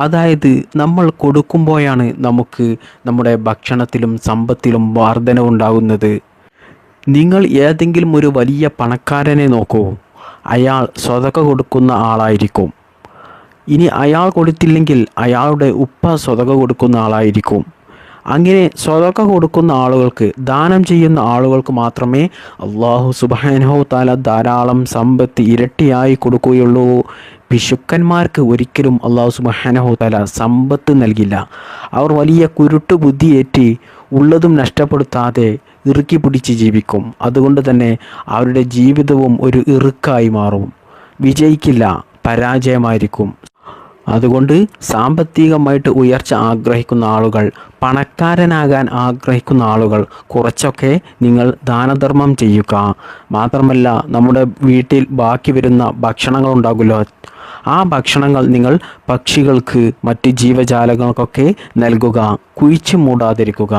അതായത് നമ്മൾ കൊടുക്കുമ്പോഴാണ് നമുക്ക് നമ്മുടെ ഭക്ഷണത്തിലും സമ്പത്തിലും വർധനവുണ്ടാകുന്നത്. നിങ്ങൾ ഏതെങ്കിലും ഒരു വലിയ പണക്കാരനെ നോക്കൂ, അയാൾ സ്വതക്ക കൊടുക്കുന്ന ആളായിരിക്കും. ഇനി അയാൾ കൊടുത്തില്ലെങ്കിൽ അയാളുടെ ഉപ്പ സ്വതക്ക കൊടുക്കുന്ന ആളായിരിക്കും. അങ്ങനെ സ്വതക്ക കൊടുക്കുന്ന ആളുകൾക്ക്, ദാനം ചെയ്യുന്ന ആളുകൾക്ക് മാത്രമേ അല്ലാഹു സുബ്ഹാനഹു തആല ധാരാളം സമ്പത്ത് ഇരട്ടിയായി കൊടുക്കുകയുള്ളൂ. പിശുക്കന്മാർക്ക് ഒരിക്കലും അല്ലാഹു സുബ്ഹാനഹു തആല സമ്പത്ത് നൽകില്ല. അവർ വലിയ കുരുട്ടു ബുദ്ധിയേറ്റി ഉള്ളതും നഷ്ടപ്പെടുത്താതെ ഇറുക്കി പിടിച്ച് ജീവിക്കും. അതുകൊണ്ട് തന്നെ അവരുടെ ജീവിതവും ഒരു ഇറുക്കായി മാറും. വിജയിക്കില്ല, പരാജയമായിരിക്കും. അതുകൊണ്ട് സാമ്പത്തികമായിട്ട് ഉയർച്ച ആഗ്രഹിക്കുന്ന ആളുകൾ, പണക്കാരനാകാൻ ആഗ്രഹിക്കുന്ന ആളുകൾ കുറച്ചൊക്കെ നിങ്ങൾ ദാനധർമ്മം ചെയ്യുക. മാത്രമല്ല നമ്മുടെ വീട്ടിൽ ബാക്കി വരുന്ന ഭക്ഷണങ്ങൾ ഉണ്ടാകുമല്ലോ, ആ ഭക്ഷണങ്ങൾ നിങ്ങൾ പക്ഷികൾക്ക്, മറ്റ് ജീവജാലങ്ങൾക്കൊക്കെ നൽകുക, കുഴിച്ചു മൂടാതിരിക്കുക.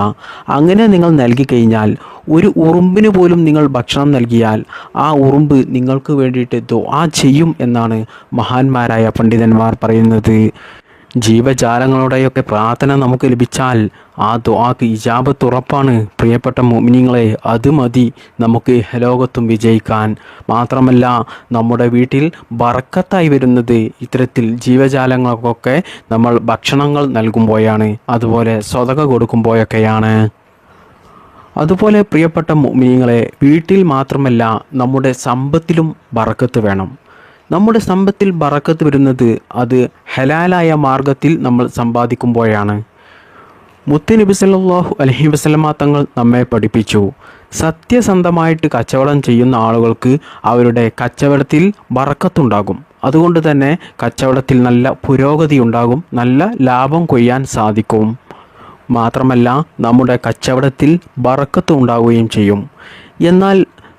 അങ്ങനെ നിങ്ങൾ നൽകി കഴിഞ്ഞാൽ ഒരു ഉറുമ്പിന് പോലും നിങ്ങൾ ഭക്ഷണം നൽകിയാൽ ആ ഉറുമ്പ് നിങ്ങൾക്ക് വേണ്ടിയിട്ട് ദുആ ചെയ്യും എന്നാണ് മഹാന്മാരായ പണ്ഡിതന്മാർ പറയുന്നത്. ജീവജാലങ്ങളുടെയൊക്കെ പ്രാർത്ഥന നമുക്ക് ലഭിച്ചാൽ ആ ദുആക്ക് ഇജാബത്ത് ഉറപ്പാണ്. പ്രിയപ്പെട്ട മുഅ്മിനീങ്ങളെ, അത് മതി നമുക്ക് ലോകത്തും വിജയിക്കാൻ. മാത്രമല്ല നമ്മുടെ വീട്ടിൽ ബറക്കത്തായി വരുന്നത് ഇത്തരത്തിൽ ജീവജാലങ്ങൾക്കൊക്കെ നമ്മൾ ഭക്ഷണങ്ങൾ നൽകുമ്പോഴാണ്, അതുപോലെ സ്വതക കൊടുക്കുമ്പോഴൊക്കെയാണ്. അതുപോലെ പ്രിയപ്പെട്ട മുഅ്മിനീങ്ങളെ, വീട്ടിൽ മാത്രമല്ല നമ്മുടെ സമ്പത്തിലും ബറക്കത്ത് വേണം. നമ്മുടെ സമ്പത്തിൽ ബറക്കത്ത് വരുന്നത് അത് ഹലാലായ മാർഗത്തിൽ നമ്മൾ സമ്പാദിക്കുമ്പോഴാണ്. മുത്തുനബി സല്ലല്ലാഹു അലൈഹി വസല്ലമ തങ്ങൾ നമ്മെ പഠിപ്പിച്ചു, സത്യസന്ധമായിട്ട് കച്ചവടം ചെയ്യുന്ന ആളുകൾക്ക് അവരുടെ കച്ചവടത്തിൽ ബറക്കത്തുണ്ടാകും. അതുകൊണ്ട് തന്നെ കച്ചവടത്തിൽ നല്ല പുരോഗതി ഉണ്ടാകും, നല്ല ലാഭം കൊയ്യാൻ സാധിക്കും. മാത്രമല്ല നമ്മുടെ കച്ചവടത്തിൽ ബറക്കത്ത് ഉണ്ടാവുകയും ചെയ്യും. എന്നാൽ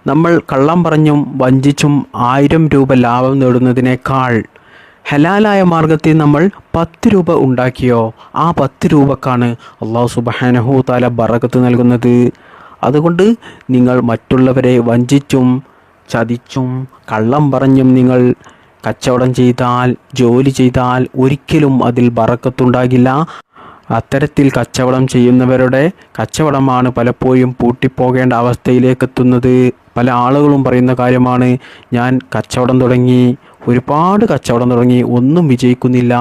നമ്മൾ കള്ളം പറഞ്ഞും വഞ്ചിച്ചും 1000 രൂപ ലാഭം നേടുന്നതിനേക്കാൾ ഹലാലായ മാർഗത്തിൽ നമ്മൾ 10 രൂപ ഉണ്ടാക്കിയോ, ആ 10 രൂപക്കാണ് അല്ലാഹു സുബ്ഹാനഹു തആല ബറക്കത്ത് നൽകുന്നത്. അതുകൊണ്ട് നിങ്ങൾ മറ്റുള്ളവരെ വഞ്ചിച്ചും ചതിച്ചും കള്ളം പറഞ്ഞും നിങ്ങൾ കച്ചവടം ചെയ്താൽ, ജോലി ചെയ്താൽ ഒരിക്കലും അതിൽ ബറക്കത്തുണ്ടാകില്ല. അത്തരത്തിൽ കച്ചവടം ചെയ്യുന്നവരുടെ കച്ചവടമാണ് പലപ്പോഴും പൂട്ടിപ്പോകേണ്ട അവസ്ഥയിലേക്ക് എത്തുന്നത്. പല ആളുകളും പറയുന്ന കാര്യമാണ്, ഞാൻ കച്ചവടം തുടങ്ങി, ഒരുപാട് കച്ചവടം തുടങ്ങി, ഒന്നും വിജയിക്കുന്നില്ല,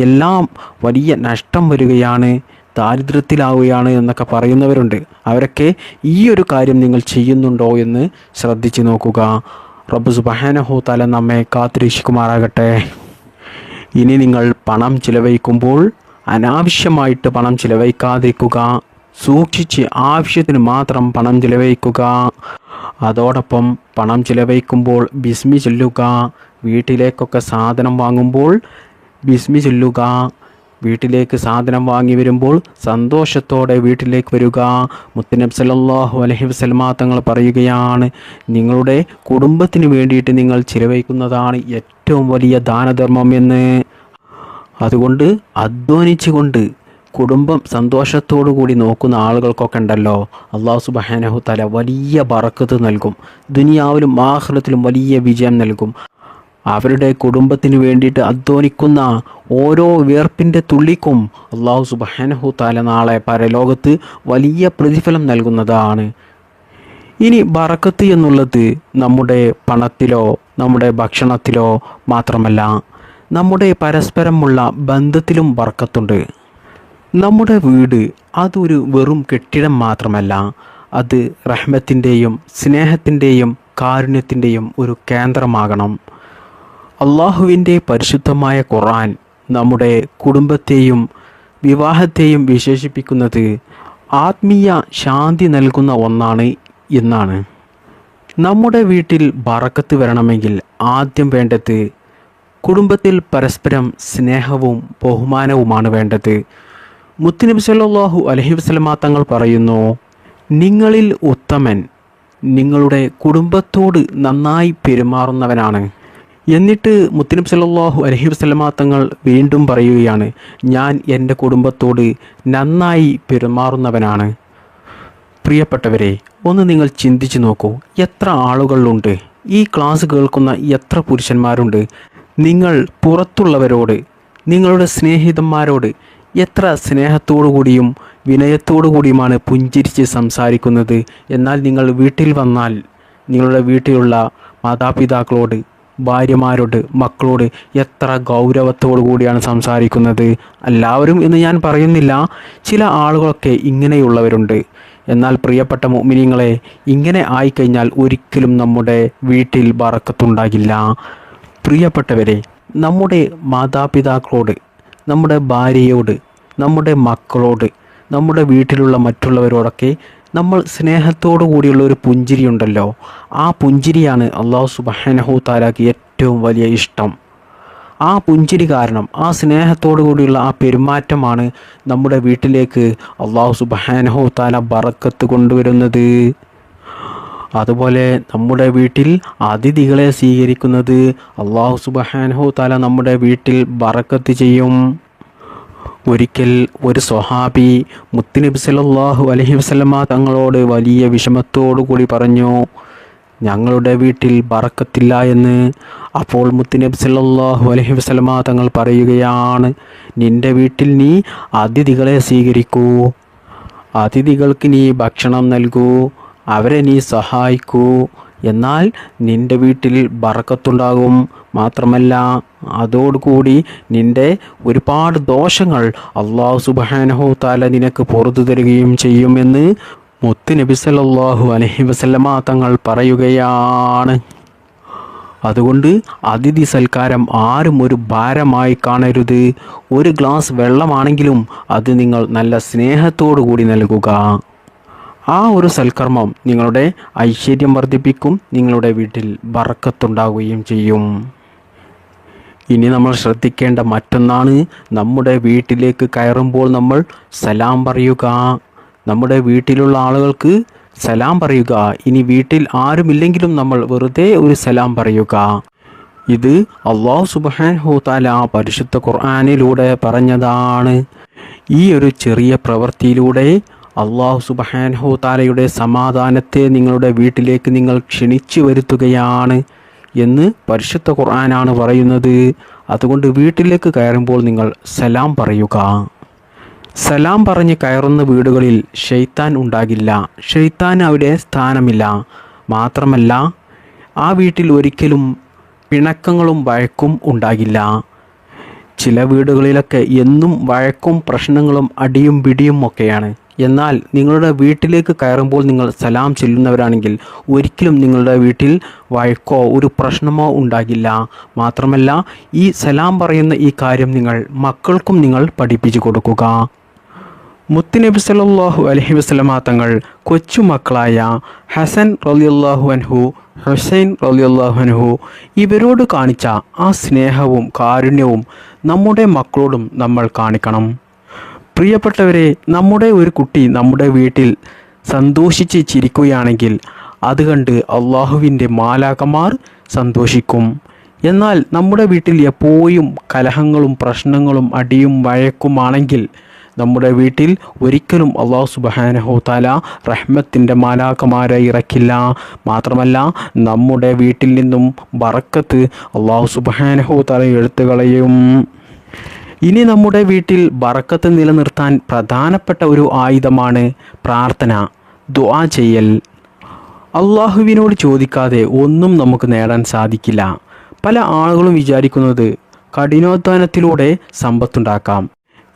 എല്ലാം വലിയ നഷ്ടം വരികയാണ്, ദാരിദ്ര്യത്തിലാവുകയാണ് എന്നൊക്കെ പറയുന്നവരുണ്ട്. അവരൊക്കെ ഈ ഒരു കാര്യം നിങ്ങൾ ചെയ്യുന്നുണ്ടോ എന്ന് ശ്രദ്ധിച്ചു നോക്കുക. റബ്ബ് സുബ്ഹാനഹു തആല നമ്മെ കാത്തുരക്ഷിക്കുമാറാകട്ടെ. ഇനി നിങ്ങൾ പണം ചിലവഴിക്കുമ്പോൾ അനാവശ്യമായിട്ട് പണം ചിലവഴിക്കാതിരിക്കുക. സൂക്ഷിച്ച് ആവശ്യത്തിന് മാത്രം പണം ചിലവഴിക്കുക. അതോടൊപ്പം പണം ചിലവഴിക്കുമ്പോൾ ബിസ്മി ചൊല്ലുക. വീട്ടിലേക്കൊക്കെ സാധനം വാങ്ങുമ്പോൾ ബിസ്മി ചൊല്ലുക. വീട്ടിലേക്ക് സാധനം വാങ്ങി വരുമ്പോൾ സന്തോഷത്തോടെ വീട്ടിലേക്ക് വരിക. മുത്തുനബി സല്ലല്ലാഹു അലൈഹി വസല്ലമ തങ്ങൾ പറയുകയാണ്, നിങ്ങളുടെ കുടുംബത്തിന് വേണ്ടിയിട്ട് നിങ്ങൾ ചിലവഴിക്കുന്നതാണ് ഏറ്റവും വലിയ ദാനധർമ്മം എന്ന്. അതുകൊണ്ട് അധ്വാനിച്ചുകൊണ്ട് കുടുംബം സന്തോഷത്തോടു കൂടി നോക്കുന്ന ആളുകൾക്കൊക്കെ ഉണ്ടല്ലോ, അല്ലാഹു സുബ്ഹാനഹു തആല വലിയ ബറക്കത്ത് നൽകും. ദുനിയാവിലും ആഖിറത്തിലും വലിയ വിജയം നൽകും. അവരുടെ കുടുംബത്തിന് വേണ്ടിയിട്ട് അധ്വാനിക്കുന്ന ഓരോ വിയർപ്പിൻ്റെ തുള്ളിക്കും അല്ലാഹു സുബ്ഹാനഹു തആല നാളെ പരലോകത്ത് വലിയ പ്രതിഫലം നൽകുന്നതാണ്. ഇനി ബറക്കത്ത് എന്നുള്ളത് നമ്മുടെ പണത്തിലോ നമ്മുടെ ഭക്ഷണത്തിലോ മാത്രമല്ല, നമ്മുടെ പരസ്പരമുള്ള ബന്ധത്തിലും ബർക്കത്തുണ്ട്. നമ്മുടെ വീട് അതൊരു വെറും കെട്ടിടം മാത്രമല്ല, അത് റഹ്മത്തിൻ്റെയും സ്നേഹത്തിൻ്റെയും കാരുണ്യത്തിൻ്റെയും ഒരു കേന്ദ്രമാകണം. അള്ളാഹുവിൻ്റെ പരിശുദ്ധമായ ഖുർആൻ നമ്മുടെ കുടുംബത്തെയും വിവാഹത്തെയും വിശേഷിപ്പിക്കുന്നത് ആത്മീയ ശാന്തി നൽകുന്ന ഒന്നാണ് എന്നാണ്. നമ്മുടെ വീട്ടിൽ ബറക്കത്ത് വരണമെങ്കിൽ ആദ്യം വേണ്ടത് കുടുംബത്തിൽ പരസ്പരം സ്നേഹവും ബഹുമാനവുമാണ് വേണ്ടത്. മുത്തുനബി സല്ലല്ലാഹു അലൈഹി വസല്ലമ തങ്ങൾ പറയുന്നു, നിങ്ങളിൽ ഉത്തമൻ നിങ്ങളുടെ കുടുംബത്തോട് നന്നായി പെരുമാറുന്നവനാണ്. എന്നിട്ട് മുത്തുനബി സല്ലല്ലാഹു അലൈഹി വസല്ലമ തങ്ങൾ വീണ്ടും പറയുകയാണ്, ഞാൻ എൻ്റെ കുടുംബത്തോട് നന്നായി പെരുമാറുന്നവനാണ്. പ്രിയപ്പെട്ടവരെ, ഒന്ന് നിങ്ങൾ ചിന്തിച്ചു നോക്കൂ, എത്ര ആളുകളുണ്ട്, ഈ ക്ലാസ് കേൾക്കുന്ന എത്ര പുരുഷന്മാരുണ്ട്. നിങ്ങൾ പുറത്തുള്ളവരോട്, നിങ്ങളുടെ സ്നേഹിതന്മാരോട് എത്ര സ്നേഹത്തോടു കൂടിയും വിനയത്തോടു കൂടിയുമാണ് പുഞ്ചിരിച്ച് സംസാരിക്കുന്നത്. എന്നാൽ നിങ്ങൾ വീട്ടിൽ വന്നാൽ നിങ്ങളുടെ വീട്ടിലുള്ള മാതാപിതാക്കളോട്, ഭാര്യമാരോട്, മക്കളോട് എത്ര ഗൗരവത്തോടു കൂടിയാണ് സംസാരിക്കുന്നത്. എല്ലാവരും എന്ന് ഞാൻ പറയുന്നില്ല, ചില ആളുകളൊക്കെ ഇങ്ങനെയുള്ളവരുണ്ട്. എന്നാൽ പ്രിയപ്പെട്ട മുഅ്മിനീങ്ങളെ, ഇങ്ങനെ ആയിക്കഴിഞ്ഞാൽ ഒരിക്കലും നമ്മുടെ വീട്ടിൽ ബറക്കത്തുണ്ടാകില്ല. പ്രിയപ്പെട്ടവരെ, നമ്മുടെ മാതാപിതാക്കളോട്, നമ്മുടെ ഭാര്യയോട്, നമ്മുടെ മക്കളോട്, നമ്മുടെ വീട്ടിലുള്ള മറ്റുള്ളവരോടൊക്കെ നമ്മൾ സ്നേഹത്തോടു കൂടിയുള്ള ഒരു പുഞ്ചിരി ഉണ്ടല്ലോ, ആ പുഞ്ചിരിയാണ് അല്ലാഹു സുബ്ഹാനഹു തആലക്ക് ഏറ്റവും വലിയ ഇഷ്ടം. ആ പുഞ്ചിരി കാരണം, ആ സ്നേഹത്തോടു കൂടിയുള്ള ആ പെരുമാറ്റമാണ് നമ്മുടെ വീട്ടിലേക്ക് അല്ലാഹു സുബ്ഹാനഹു തആല ബറക്കത്ത് കൊണ്ടുവരുന്നത്. അതുപോലെ നമ്മുടെ വീട്ടിൽ അതിഥികളെ സ്വീകരിക്കുന്നത് അല്ലാഹു സുബ്ഹാനഹു തആല നമ്മുടെ വീട്ടിൽ ബറക്കത്ത് ചെയ്യും. ഒരിക്കൽ ഒരു സ്വഹാബി മുത്തുനബി സല്ലല്ലാഹു അലൈഹി വസല്ലമ തങ്ങളോട് വലിയ വിഷമത്തോടു കൂടി പറഞ്ഞു, ഞങ്ങളുടെ വീട്ടിൽ ബറക്കത്തില്ല എന്ന്. അപ്പോൾ മുത്തുനബി സല്ലല്ലാഹു അലൈഹി വസല്ലമ തങ്ങൾ പറയുകയാണ്, നിന്റെ വീട്ടിൽ നീ അതിഥികളെ സ്വീകരിക്കൂ, അതിഥികൾക്ക് നീ ഭക്ഷണം നൽകൂ, അവരെ നീ സഹായിക്കൂ, എന്നാൽ നിന്റെ വീട്ടിൽ ബറക്കത്തുണ്ടാകും. മാത്രമല്ല അതോടുകൂടി നിന്റെ ഒരുപാട് ദോഷങ്ങൾ അല്ലാഹു സുബ്ഹാനഹു തആല നിനക്ക് പുറത്തു തരികയും ചെയ്യുമെന്ന് മുത്ത് നബി സല്ലല്ലാഹു അലൈഹി വസല്ലമ തങ്ങൾ പറയുകയാണ്. അതുകൊണ്ട് അതിഥി സൽക്കാരം ആരും ഒരു ഭാരമായി കാണരുത്. ഒരു ഗ്ലാസ് വെള്ളമാണെങ്കിലും അത് നിങ്ങൾ നല്ല സ്നേഹത്തോടു കൂടി നൽകുക. ആ ഒരു സൽക്കർമ്മം നിങ്ങളുടെ ഐശ്വര്യം വർദ്ധിപ്പിക്കും, നിങ്ങളുടെ വീട്ടിൽ ബറക്കത്തുണ്ടാവുകയും ചെയ്യും. ഇനി നമ്മൾ ശ്രദ്ധിക്കേണ്ട മറ്റൊന്നാണ്, നമ്മുടെ വീട്ടിലേക്ക് കയറുമ്പോൾ നമ്മൾ സലാം പറയുക. നമ്മുടെ വീട്ടിലുള്ള ആളുകൾക്ക് സലാം പറയുക. ഇനി വീട്ടിൽ ആരുമില്ലെങ്കിലും നമ്മൾ വെറുതെ ഒരു സലാം പറയുക. ഇത് അല്ലാഹു സുബ്ഹാനഹു തആല പരിശുദ്ധ ഖുർആനിലൂടെ പറഞ്ഞതാണ്. ഈ ഒരു ചെറിയ പ്രവൃത്തിയിലൂടെ അല്ലാഹു സുബ്ഹാനഹു തആലയുടെ സമാധാനത്തെ നിങ്ങളുടെ വീട്ടിലേക്ക് നിങ്ങൾ ക്ഷണിച്ചു വരുത്തുകയാണ് എന്ന് പരിശുദ്ധ ഖുർആനാണ് പറയുന്നത്. അതുകൊണ്ട് വീട്ടിലേക്ക് കയറുമ്പോൾ നിങ്ങൾ സലാം പറയുക. സലാം പറഞ്ഞ് കയറുന്ന വീടുകളിൽ ശൈത്താൻ ഉണ്ടാകില്ല, ശൈത്താൻ അവിടെ സ്ഥാനമില്ല. മാത്രമല്ല ആ വീട്ടിൽ ഒരിക്കലും പിണക്കങ്ങളും വഴക്കും ഉണ്ടാകില്ല. ചില വീടുകളിലൊക്കെ എന്നും വഴക്കും പ്രശ്നങ്ങളും അടിയും പിടിയും ഒക്കെയാണ്. എന്നാൽ നിങ്ങളുടെ വീട്ടിലേക്ക് കയറുമ്പോൾ നിങ്ങൾ സലാം ചെല്ലുന്നവരാണെങ്കിൽ ഒരിക്കലും നിങ്ങളുടെ വീട്ടിൽ വഴക്കോ ഒരു പ്രശ്നമോ ഉണ്ടാകില്ല. മാത്രമല്ല ഈ സലാം പറയുന്ന ഈ കാര്യം നിങ്ങൾ മക്കൾക്കും നിങ്ങൾ പഠിപ്പിച്ചു കൊടുക്കുക. മുത്തുനബി സല്ലല്ലാഹു അലൈഹി വസല്ലമ തങ്ങൾ കൊച്ചുമക്കളായ ഹസൻ റളിയല്ലാഹു അൻഹു, ഹുസൈൻ റളിയല്ലാഹു അൻഹു ഇവരോട് കാണിച്ച ആ സ്നേഹവും കാരുണ്യവും നമ്മുടെ മക്കളോടും നമ്മൾ കാണിക്കണം. പ്രിയപ്പെട്ടവരെ, നമ്മുടെ ഒരു കുട്ടി നമ്മുടെ വീട്ടിൽ സന്തോഷിച്ച് ചിരിക്കുകയാണെങ്കിൽ അത് കണ്ട് അള്ളാഹുവിൻ്റെ മാലാഖമാർ സന്തോഷിക്കും. എന്നാൽ നമ്മുടെ വീട്ടിൽ എപ്പോഴും കലഹങ്ങളും പ്രശ്നങ്ങളും അടിയും വഴക്കുമാണെങ്കിൽ നമ്മുടെ വീട്ടിൽ ഒരിക്കലും അല്ലാഹു സുബ്ഹാനഹു തആല റഹ്മത്തിൻ്റെ മാലാഖമാരെ ഇറക്കില്ല. മാത്രമല്ല നമ്മുടെ വീട്ടിൽ നിന്നും ബറക്കത്ത് അല്ലാഹു സുബ്ഹാനഹു തആല എടുത്തു കളയും. ഇനി നമ്മുടെ വീട്ടിൽ ബറക്കത്ത് നിലനിർത്താൻ പ്രധാനപ്പെട്ട ഒരു ആയുധമാണ് പ്രാർത്ഥന, ദുആ ചെയ്യൽ. അള്ളാഹുവിനോട് ചോദിക്കാതെ ഒന്നും നമുക്ക് നേടാൻ സാധിക്കില്ല. പല ആളുകളും വിചാരിക്കുന്നത് കഠിനാധ്വാനത്തിലൂടെ സമ്പത്തുണ്ടാക്കാം.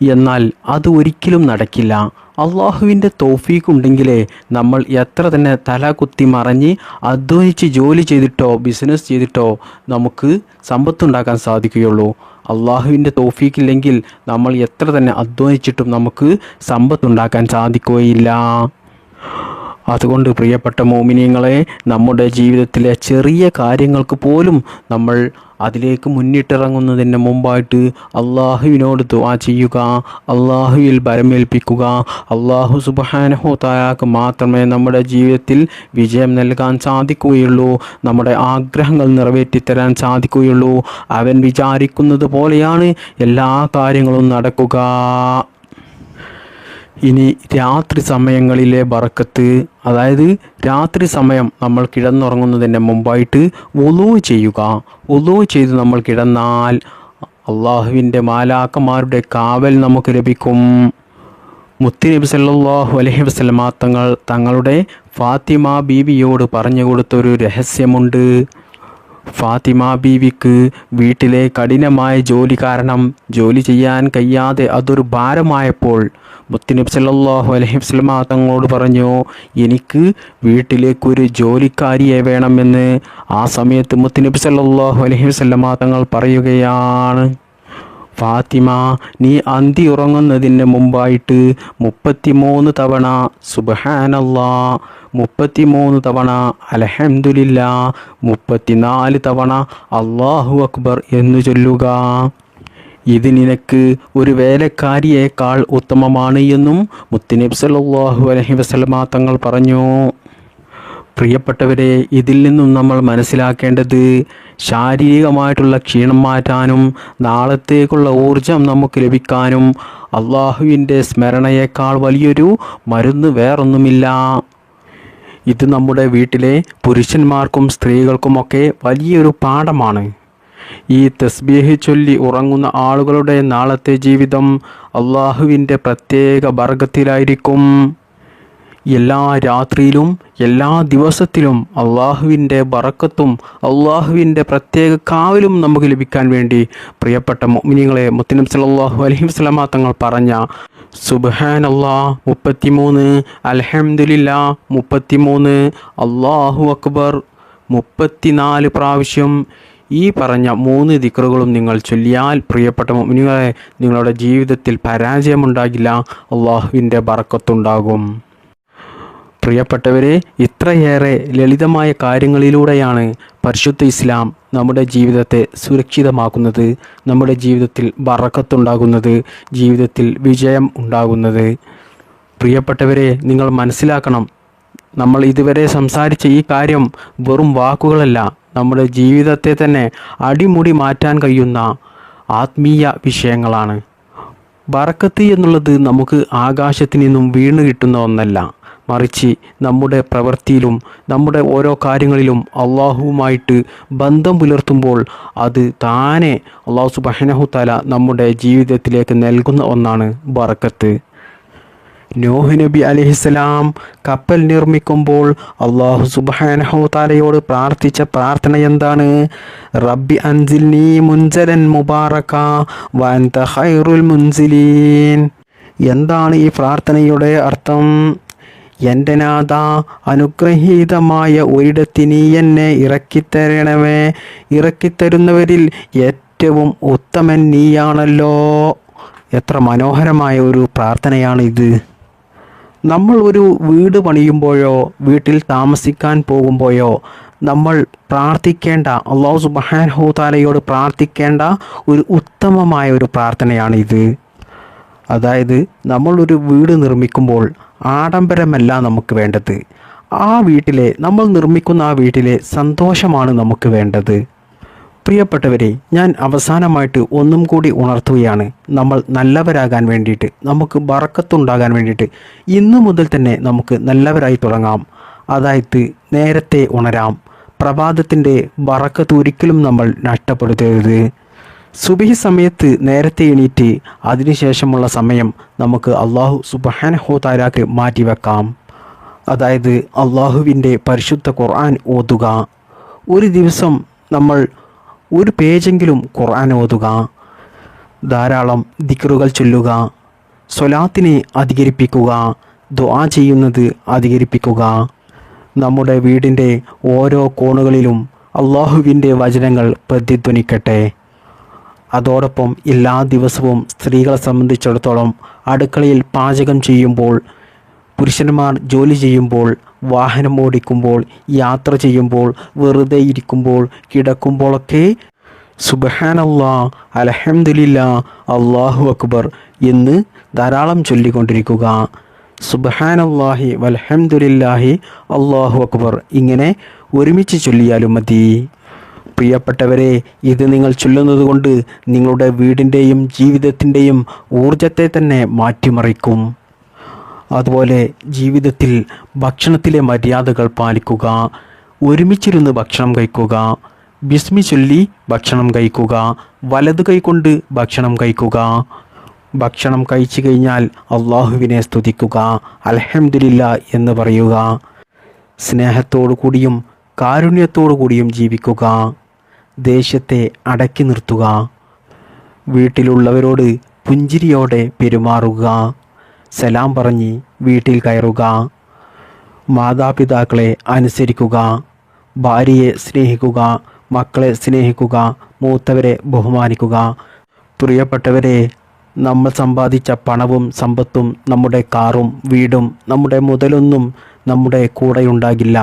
എന്നാൽ അത് ഒരിക്കലും നടക്കില്ല. അള്ളാഹുവിൻ്റെ തൗഫീഖ് ഉണ്ടെങ്കിലേ നമ്മൾ എത്ര തന്നെ തല കുത്തി മറിഞ്ഞ് അധ്വാനിച്ച് ജോലി ചെയ്തിട്ടോ ബിസിനസ് ചെയ്തിട്ടോ നമുക്ക് സമ്പത്തുണ്ടാക്കാൻ സാധിക്കുകയുള്ളൂ. അള്ളാഹുവിൻ്റെ തൗഫീഖ് ഇല്ലെങ്കിൽ നമ്മൾ എത്ര തന്നെ അധ്വാനിച്ചിട്ടും നമുക്ക് സമ്പത്തുണ്ടാക്കാൻ സാധിക്കുകയില്ല. അതുകൊണ്ട് പ്രിയപ്പെട്ട മോമിനീങ്ങളെ, നമ്മുടെ ജീവിതത്തിലെ ചെറിയ കാര്യങ്ങൾക്ക് പോലും നമ്മൾ അതിലേക്ക് മുന്നിട്ടിറങ്ങുന്നതിന് മുമ്പായിട്ട് അള്ളാഹുവിനോട് ദുആ ചെയ്യുക, അള്ളാഹുവിൽ ഭരമേൽപ്പിക്കുക. അള്ളാഹു സുബ്ഹാനഹു തആലക്ക് മാത്രമേ നമ്മുടെ ജീവിതത്തിൽ വിജയം നൽകാൻ സാധിക്കുകയുള്ളൂ, നമ്മുടെ ആഗ്രഹങ്ങൾ നിറവേറ്റിത്തരാൻ സാധിക്കുകയുള്ളൂ. അവൻ വിചാരിക്കുന്നത് പോലെയാണ് എല്ലാ കാര്യങ്ങളും നടക്കുക. ഇനി രാത്രി സമയങ്ങളിലെ ബറക്കത്ത്, അതായത് രാത്രി സമയം നമ്മൾ കിടന്നുറങ്ങുന്നതിന് മുമ്പായിട്ട് വുളൂ ചെയ്യുക. വുളൂ ചെയ്ത് നമ്മൾ കിടന്നാൽ അള്ളാഹുവിൻ്റെ മാലാഖമാരുടെ കാവൽ നമുക്ക് ലഭിക്കും. മുത്തുനബി സല്ലല്ലാഹു അലൈഹി വസല്ലമ തങ്ങളുടെ ഫാത്തിമ ബീവിയോട് പറഞ്ഞു കൊടുത്തൊരു രഹസ്യമുണ്ട്. ഫാത്തിമ ബീവിക്ക് വീട്ടിലെ കഠിനമായ ജോലി കാരണം ജോലി ചെയ്യാൻ കഴിയാതെ അതൊരു ഭാരമായപ്പോൾ മുത്തുനബി സല്ലല്ലാഹു അലൈഹി വസല്ലമ തങ്ങളോട് പറഞ്ഞു, എനിക്ക് വീട്ടിലേക്കൊരു ജോലിക്കാരിയെ വേണമെന്ന്. ആ സമയത്ത് മുത്തുനബി സല്ലല്ലാഹു അലൈഹി വസല്ലമ തങ്ങൾ പറയുകയാണ്, ഫാത്തിമ, നീ അന്തി ഉറങ്ങുന്നതിന് മുമ്പായിട്ട് 33 തവണ സുബ്ഹാനല്ലാഹ്, 33 തവണ അൽഹംദുലില്ലാ, 34 തവണ അല്ലാഹു അക്ബർ എന്ന് ചൊല്ലുക. ഇത് നിനക്ക് ഒരു വേലക്കാരിയേക്കാൾ ഉത്തമമാണ് എന്നും മുത്തുനബി സല്ലല്ലാഹു അലൈഹി വസല്ലമ തങ്ങൾ പറഞ്ഞു. പ്രിയപ്പെട്ടവരെ, ഇതിൽ നിന്നും നമ്മൾ മനസ്സിലാക്കേണ്ടത് ശാരീരികമായിട്ടുള്ള ക്ഷീണം മാറ്റാനും നാളത്തേക്കുള്ള ഊർജം നമുക്ക് ലഭിക്കാനും അള്ളാഹുവിൻ്റെ സ്മരണയേക്കാൾ വലിയൊരു മരുന്ന് വേറൊന്നുമില്ല. ഇത് നമ്മുടെ വീട്ടിലെ പുരുഷന്മാർക്കും സ്ത്രീകൾക്കുമൊക്കെ വലിയൊരു പാഠമാണ്. ഈ തസ്ബീഹ് ചൊല്ലി ഉറങ്ങുന്ന ആളുകളുടെ നാളത്തെ ജീവിതം അള്ളാഹുവിൻ്റെ പ്രത്യേക ബർക്കത്തിലായിരിക്കും. എല്ലാ രാത്രിയിലും എല്ലാ ദിവസത്തിലും അള്ളാഹുവിൻ്റെ ബറക്കത്തും അള്ളാഹുവിൻ്റെ പ്രത്യേക കാവലും നമുക്ക് ലഭിക്കാൻ വേണ്ടി പ്രിയപ്പെട്ട മുഅ്മിനീങ്ങളെ, മുത്തുനബി സല്ലല്ലാഹു അലൈഹി വസല്ലമ തങ്ങൾ പറഞ്ഞ സുബ്ഹാനല്ലാഹ് 33, അൽഹംദുലില്ലാഹ് 33, അല്ലാഹു അക്ബർ 34 പ്രാവശ്യം ഈ പറഞ്ഞ 3 ദിക്റുകളും നിങ്ങൾ ചൊല്ലിയാൽ പ്രിയപ്പെട്ട മുഅ്മിനീങ്ങളെ, നിങ്ങളുടെ ജീവിതത്തിൽ പരാജയമുണ്ടാകില്ല, അള്ളാഹുവിൻ്റെ ബറക്കത്തുണ്ടാകും. പ്രിയപ്പെട്ടവരെ, ഇത്രയേറെ ലളിതമായ കാര്യങ്ങളിലൂടെയാണ് പരിശുദ്ധ ഇസ്ലാം നമ്മുടെ ജീവിതത്തെ സുരക്ഷിതമാക്കുന്നത്, നമ്മുടെ ജീവിതത്തിൽ ബറക്കത്തുണ്ടാകുന്നത്, ജീവിതത്തിൽ വിജയം ഉണ്ടാകുന്നത്. പ്രിയപ്പെട്ടവരെ, നിങ്ങൾ മനസ്സിലാക്കണം, നമ്മൾ ഇതുവരെ സംസാരിച്ച ഈ കാര്യം വെറും വാക്കുകളല്ല, നമ്മുടെ ജീവിതത്തെ തന്നെ അടിമുടി മാറ്റാൻ കഴിയുന്ന ആത്മീയ വിഷയങ്ങളാണ്. ബറക്കത്ത് എന്നുള്ളത് നമുക്ക് ആകാശത്തു നിന്നും വീണ് കിട്ടുന്ന ഒന്നല്ല, മറിച്ച് നമ്മുടെ പ്രവൃത്തിയിലും നമ്മുടെ ഓരോ കാര്യങ്ങളിലും അള്ളാഹുവുമായിട്ട് ബന്ധം പുലർത്തുമ്പോൾ അത് താനെ അള്ളാഹു സുബ്ഹാനഹു തആല നമ്മുടെ ജീവിതത്തിലേക്ക് നൽകുന്ന ഒന്നാണ് ബറക്കത്ത്. നൂഹ് നബി അലൈഹിസ്സലാം കപ്പൽ നിർമ്മിക്കുമ്പോൾ അള്ളാഹു സുബ്ഹാനഹു തആലയോട് പ്രാർത്ഥിച്ച പ്രാർത്ഥന എന്താണ്? റബ്ബി അൻസിൽനി മുൻസലൻ മുബാറക വ അൻത ഖൈറുൽ മുൻസിലീൻ. എന്താണ് ഈ പ്രാർത്ഥനയുടെ അർത്ഥം? എൻ്റെ നാഥ, അനുഗ്രഹീതമായ ഒരിടത്ത് നീ എന്നെ ഇറക്കിത്തരണമേ, ഇറക്കിത്തരുന്നവരിൽ ഏറ്റവും ഉത്തമൻ നീയാണല്ലോ. എത്ര മനോഹരമായ ഒരു പ്രാർത്ഥനയാണ് ഇത്. നമ്മൾ ഒരു വീട് പണിയുമ്പോഴോ വീട്ടിൽ താമസിക്കാൻ പോകുമ്പോഴോ നമ്മൾ പ്രാർത്ഥിക്കേണ്ട, അല്ലാഹു സുബ്ഹാനഹു തആലയോട് പ്രാർത്ഥിക്കേണ്ട ഒരു ഉത്തമമായ ഒരു പ്രാർത്ഥനയാണിത്. അതായത് നമ്മളൊരു വീട് നിർമ്മിക്കുമ്പോൾ ആഡംബരമല്ല നമുക്ക് വേണ്ടത്, നമ്മൾ നിർമ്മിക്കുന്ന ആ വീട്ടിലെ സന്തോഷമാണ് നമുക്ക് വേണ്ടത്. പ്രിയപ്പെട്ടവരെ, ഞാൻ അവസാനമായിട്ട് ഒന്നും കൂടി ഉണർത്തുകയാണ്, നമ്മൾ നല്ലവരാകാൻ വേണ്ടിയിട്ട്, നമുക്ക് ബറക്കത്തുണ്ടാകാൻ വേണ്ടിയിട്ട് ഇന്നു മുതൽ തന്നെ നമുക്ക് നല്ലവരായി തുടങ്ങാം. അതായത് നേരത്തെ ഉണരാം. പ്രഭാതത്തിൻ്റെ ബറക്കത്ത് ഒരിക്കലും നമ്മൾ നഷ്ടപ്പെടുത്തരുത്. സുബഹി സമയത്ത് നേരത്തെ എണീറ്റ് അതിനുശേഷമുള്ള സമയം നമുക്ക് അള്ളാഹു സുബ്ഹാനഹു തആലക്ക് മാറ്റിവെക്കാം. അതായത് അള്ളാഹുവിൻ്റെ പരിശുദ്ധ ഖുർആൻ ഓതുക. ഒരു ദിവസം നമ്മൾ ഒരു പേജെങ്കിലും ഖുർആൻ ഓതുക. ധാരാളം ദിക്റുകൾ ചൊല്ലുക. സ്വലാത്തിനെ അധികരിപ്പിക്കുക. ദുആ ചെയ്യുന്നത് അധികരിപ്പിക്കുക. നമ്മുടെ വീടിൻ്റെ ഓരോ കോണുകളിലും അള്ളാഹുവിൻ്റെ വചനങ്ങൾ പ്രതിധ്വനിക്കട്ടെ. അതോടൊപ്പം എല്ലാ ദിവസവും സ്ത്രീകളെ സംബന്ധിച്ചിടത്തോളം അടുക്കളയിൽ പാചകം ചെയ്യുമ്പോൾ, പുരുഷന്മാർ ജോലി ചെയ്യുമ്പോൾ, വാഹനം ഓടിക്കുമ്പോൾ, യാത്ര ചെയ്യുമ്പോൾ, വെറുതെ ഇരിക്കുമ്പോൾ, കിടക്കുമ്പോഴൊക്കെ സുബ്ഹാനല്ലാഹ്, അൽഹംദുലില്ലാഹ്, അല്ലാഹു അക്ബർ എന്ന് ധാരാളം ചൊല്ലിക്കൊണ്ടിരിക്കുക. സുബ്ഹാനല്ലാഹി വൽഹംദുലില്ലാഹി അല്ലാഹു അക്ബർ ഇങ്ങനെ ഒരുമിച്ച് ചൊല്ലിയാലും മതി. പ്രിയപ്പെട്ടവരെ, ഇത് നിങ്ങൾ ചൊല്ലുന്നത് കൊണ്ട് നിങ്ങളുടെ വീടിൻ്റെയും ജീവിതത്തിൻ്റെയും ഊർജത്തെ തന്നെ മാറ്റിമറിക്കും. അതുപോലെ ജീവിതത്തിൽ ഭക്ഷണത്തിലെ മര്യാദകൾ പാലിക്കുക. ഒരുമിച്ചിരുന്ന് ഭക്ഷണം കഴിക്കുക. ബിസ്മി ചൊല്ലി ഭക്ഷണം കഴിക്കുക. വലത് കൈ കൊണ്ട് ഭക്ഷണം കഴിക്കുക. ഭക്ഷണം കഴിച്ചു കഴിഞ്ഞാൽ അള്ളാഹുവിനെ സ്തുതിക്കുക, അൽഹംദുലില്ലാഹ് എന്ന് പറയുക. സ്നേഹത്തോടു കൂടിയും കാരുണ്യത്തോടു കൂടിയും ജീവിക്കുക. ദേഷ്യത്തെ അടക്കി നിർത്തുക. വീട്ടിലുള്ളവരോട് പുഞ്ചിരിയോടെ പെരുമാറുക. സലാം പറഞ്ഞ് വീട്ടിൽ കയറുക. മാതാപിതാക്കളെ അനുസരിക്കുക. ഭാര്യയെ സ്നേഹിക്കുക. മക്കളെ സ്നേഹിക്കുക. മൂത്തവരെ ബഹുമാനിക്കുക. പ്രിയപ്പെട്ടവരെ, നമ്മൾ സമ്പാദിച്ച പണവും സമ്പത്തും നമ്മുടെ കാറും വീടും നമ്മുടെ മുതലൊന്നും നമ്മുടെ കൂടെയുണ്ടാകില്ല.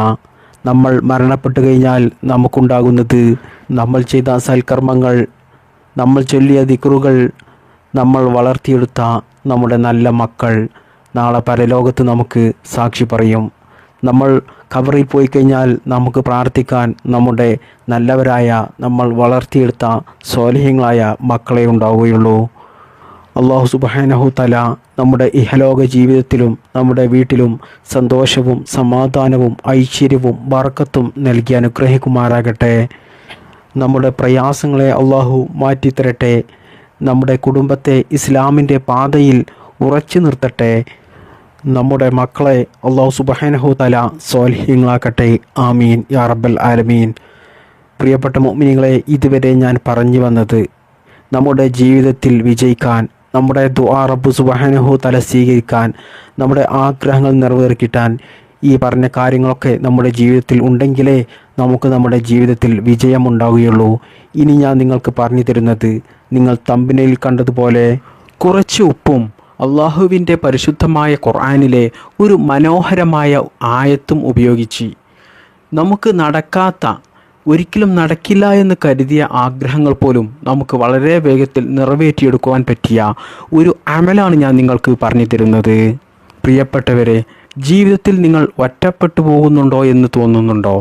നമ്മൾ മരണപ്പെട്ടു കഴിഞ്ഞാൽ നമുക്കുണ്ടാകുന്നത് നമ്മൾ ചെയ്ത സൽക്കർമ്മങ്ങൾ, നമ്മൾ ചൊല്ലിയ ദിക്റുകൾ, നമ്മൾ വളർത്തിയെടുത്ത നമ്മുടെ നല്ല മക്കൾ നാളെ പരലോകത്ത് നമുക്ക് സാക്ഷി പറയും. നമ്മൾ ഖബറിൽ പോയി കഴിഞ്ഞാൽ നമുക്ക് പ്രാർത്ഥിക്കാൻ നമ്മുടെ നല്ലവരായ, നമ്മൾ വളർത്തിയെടുത്ത സ്വാലിഹീങ്ങളായ മക്കളെ ഉണ്ടാവുകയുള്ളൂ. അല്ലാഹു സുബ്ഹാനഹു തആല നമ്മുടെ ഇഹലോക ജീവിതത്തിലും നമ്മുടെ വീട്ടിലും സന്തോഷവും സമാധാനവും ഐശ്വര്യവും ബർക്കത്തും നൽകി അനുഗ്രഹിക്കുമാറാകട്ടെ. നമ്മുടെ പ്രയാസങ്ങളെ അള്ളാഹു മാറ്റിത്തരട്ടെ. നമ്മുടെ കുടുംബത്തെ ഇസ്ലാമിൻ്റെ പാതയിൽ ഉറച്ചു നിർത്തട്ടെ. നമ്മുടെ മക്കളെ അള്ളാഹു സുബ്ഹാനഹു തആല സ്വാലിഹീങ്ങളാക്കട്ടെ. ആമീൻ യാ റബ്ബൽ ആലമീൻ. പ്രിയപ്പെട്ട മുഅ്മിനീങ്ങളെ, ഇതുവരെ ഞാൻ പറഞ്ഞു വന്നത് നമ്മുടെ ജീവിതത്തിൽ വിജയിക്കാൻ, നമ്മുടെ ദുആ റബ്ബ് സുബ്ഹാനഹു തആല സ്വീകരിക്കാൻ, നമ്മുടെ ആഗ്രഹങ്ങൾ നിറവേറിക്കിട്ടാൻ ഈ പറഞ്ഞ കാര്യങ്ങളൊക്കെ നമ്മുടെ ജീവിതത്തിൽ ഉണ്ടെങ്കിലേ നമുക്ക് നമ്മുടെ ജീവിതത്തിൽ വിജയമുണ്ടാവുകയുള്ളൂ. ഇനി ഞാൻ നിങ്ങൾക്ക് പറഞ്ഞു തരുന്നത്, നിങ്ങൾ തംബ്നെയിൽ കണ്ടതുപോലെ കുറച്ച് ഉപ്പും അള്ളാഹുവിൻ്റെ പരിശുദ്ധമായ ഖുർആനിലെ ഒരു മനോഹരമായ ആയത്തും ഉപയോഗിച്ച് നമുക്ക് നടക്കാത്ത, ഒരിക്കലും നടക്കില്ല എന്ന് കരുതിയ ആഗ്രഹങ്ങൾ പോലും നമുക്ക് വളരെ വേഗത്തിൽ നിറവേറ്റിയെടുക്കുവാൻ പറ്റിയ ഒരു അമലാണ് ഞാൻ നിങ്ങൾക്ക് പറഞ്ഞു തരുന്നത്. പ്രിയപ്പെട്ടവരെ, ജീവിതത്തിൽ നിങ്ങൾ ഒറ്റപ്പെട്ടു പോകുന്നുണ്ടോ എന്ന് തോന്നുന്നുണ്ടോ?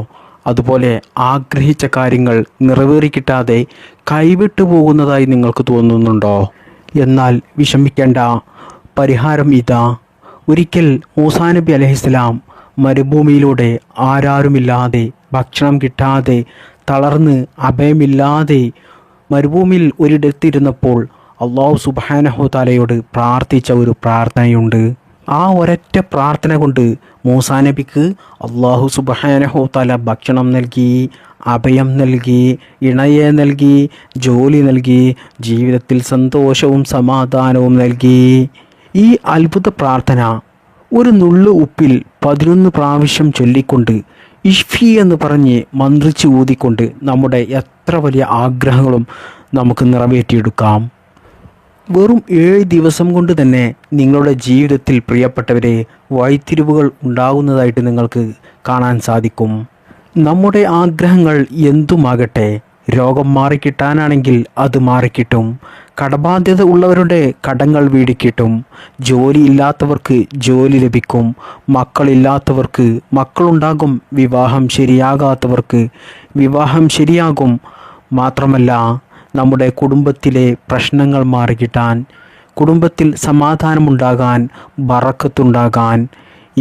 അതുപോലെ ആഗ്രഹിച്ച കാര്യങ്ങൾ നിറവേറിക്കിട്ടാതെ കൈവിട്ടു പോകുന്നതായി നിങ്ങൾക്ക് തോന്നുന്നുണ്ടോ? എന്നാൽ വിഷമിക്കേണ്ട, പരിഹാരം ഇതാ. ഒരിക്കൽ മൂസാ നബി അലൈഹിസ്സലാം മരുഭൂമിയിലൂടെ ആരാരുമില്ലാതെ, ഭക്ഷണം കിട്ടാതെ, തളർന്ന് അഭയമില്ലാതെ മരുഭൂമിയിൽ ഒരിടത്തിരുന്നപ്പോൾ അള്ളാഹു സുബ്ഹാനഹു തആലയോട് പ്രാർത്ഥിച്ച ഒരു പ്രാർത്ഥനയുണ്ട്. ആ ഒരൊറ്റ പ്രാർത്ഥന കൊണ്ട് മൂസാ നബിക്ക് അള്ളാഹു സുബ്ഹാനഹു തആല ഭക്ഷണം നൽകി, അഭയം നൽകി, ഇണയെ നൽകി, ജോലി നൽകി, ജീവിതത്തിൽ സന്തോഷവും സമാധാനവും നൽകി. ഈ അത്ഭുത പ്രാർത്ഥന ഒരു നുള്ളു ഉപ്പിൽ 11 പ്രാവശ്യം ചൊല്ലിക്കൊണ്ട്, ഇഷ്ഫി എന്ന് പറഞ്ഞ് മന്ത്രിച്ച് ഊതിക്കൊണ്ട് നമ്മുടെ എത്ര വലിയ ആഗ്രഹങ്ങളും നമുക്ക് നിറവേറ്റിയെടുക്കാം. വെറും 7 ദിവസം കൊണ്ട് തന്നെ നിങ്ങളുടെ ജീവിതത്തിൽ പ്രിയപ്പെട്ടവരെ വഴിത്തിരിവുകൾ ഉണ്ടാകുന്നതായിട്ട് നിങ്ങൾക്ക് കാണാൻ സാധിക്കും. നമ്മുടെ ആഗ്രഹങ്ങൾ എന്തുമാകട്ടെ, രോഗം മാറിക്കിട്ടാനാണെങ്കിൽ അത് മാറിക്കിട്ടും, കടബാധ്യത ഉള്ളവരുടെ കടങ്ങൾ വീടിക്കിട്ടും, ജോലി ഇല്ലാത്തവർക്ക് ജോലി ലഭിക്കും, മക്കളില്ലാത്തവർക്ക് മക്കളുണ്ടാകും, വിവാഹം ശരിയാകാത്തവർക്ക് വിവാഹം ശരിയാകും. മാത്രമല്ല, നമ്മുടെ കുടുംബത്തിലെ പ്രശ്നങ്ങൾ മാറിക്കിട്ടാൻ, കുടുംബത്തിൽ സമാധാനമുണ്ടാകാൻ, ബറക്കത്തുണ്ടാകാൻ,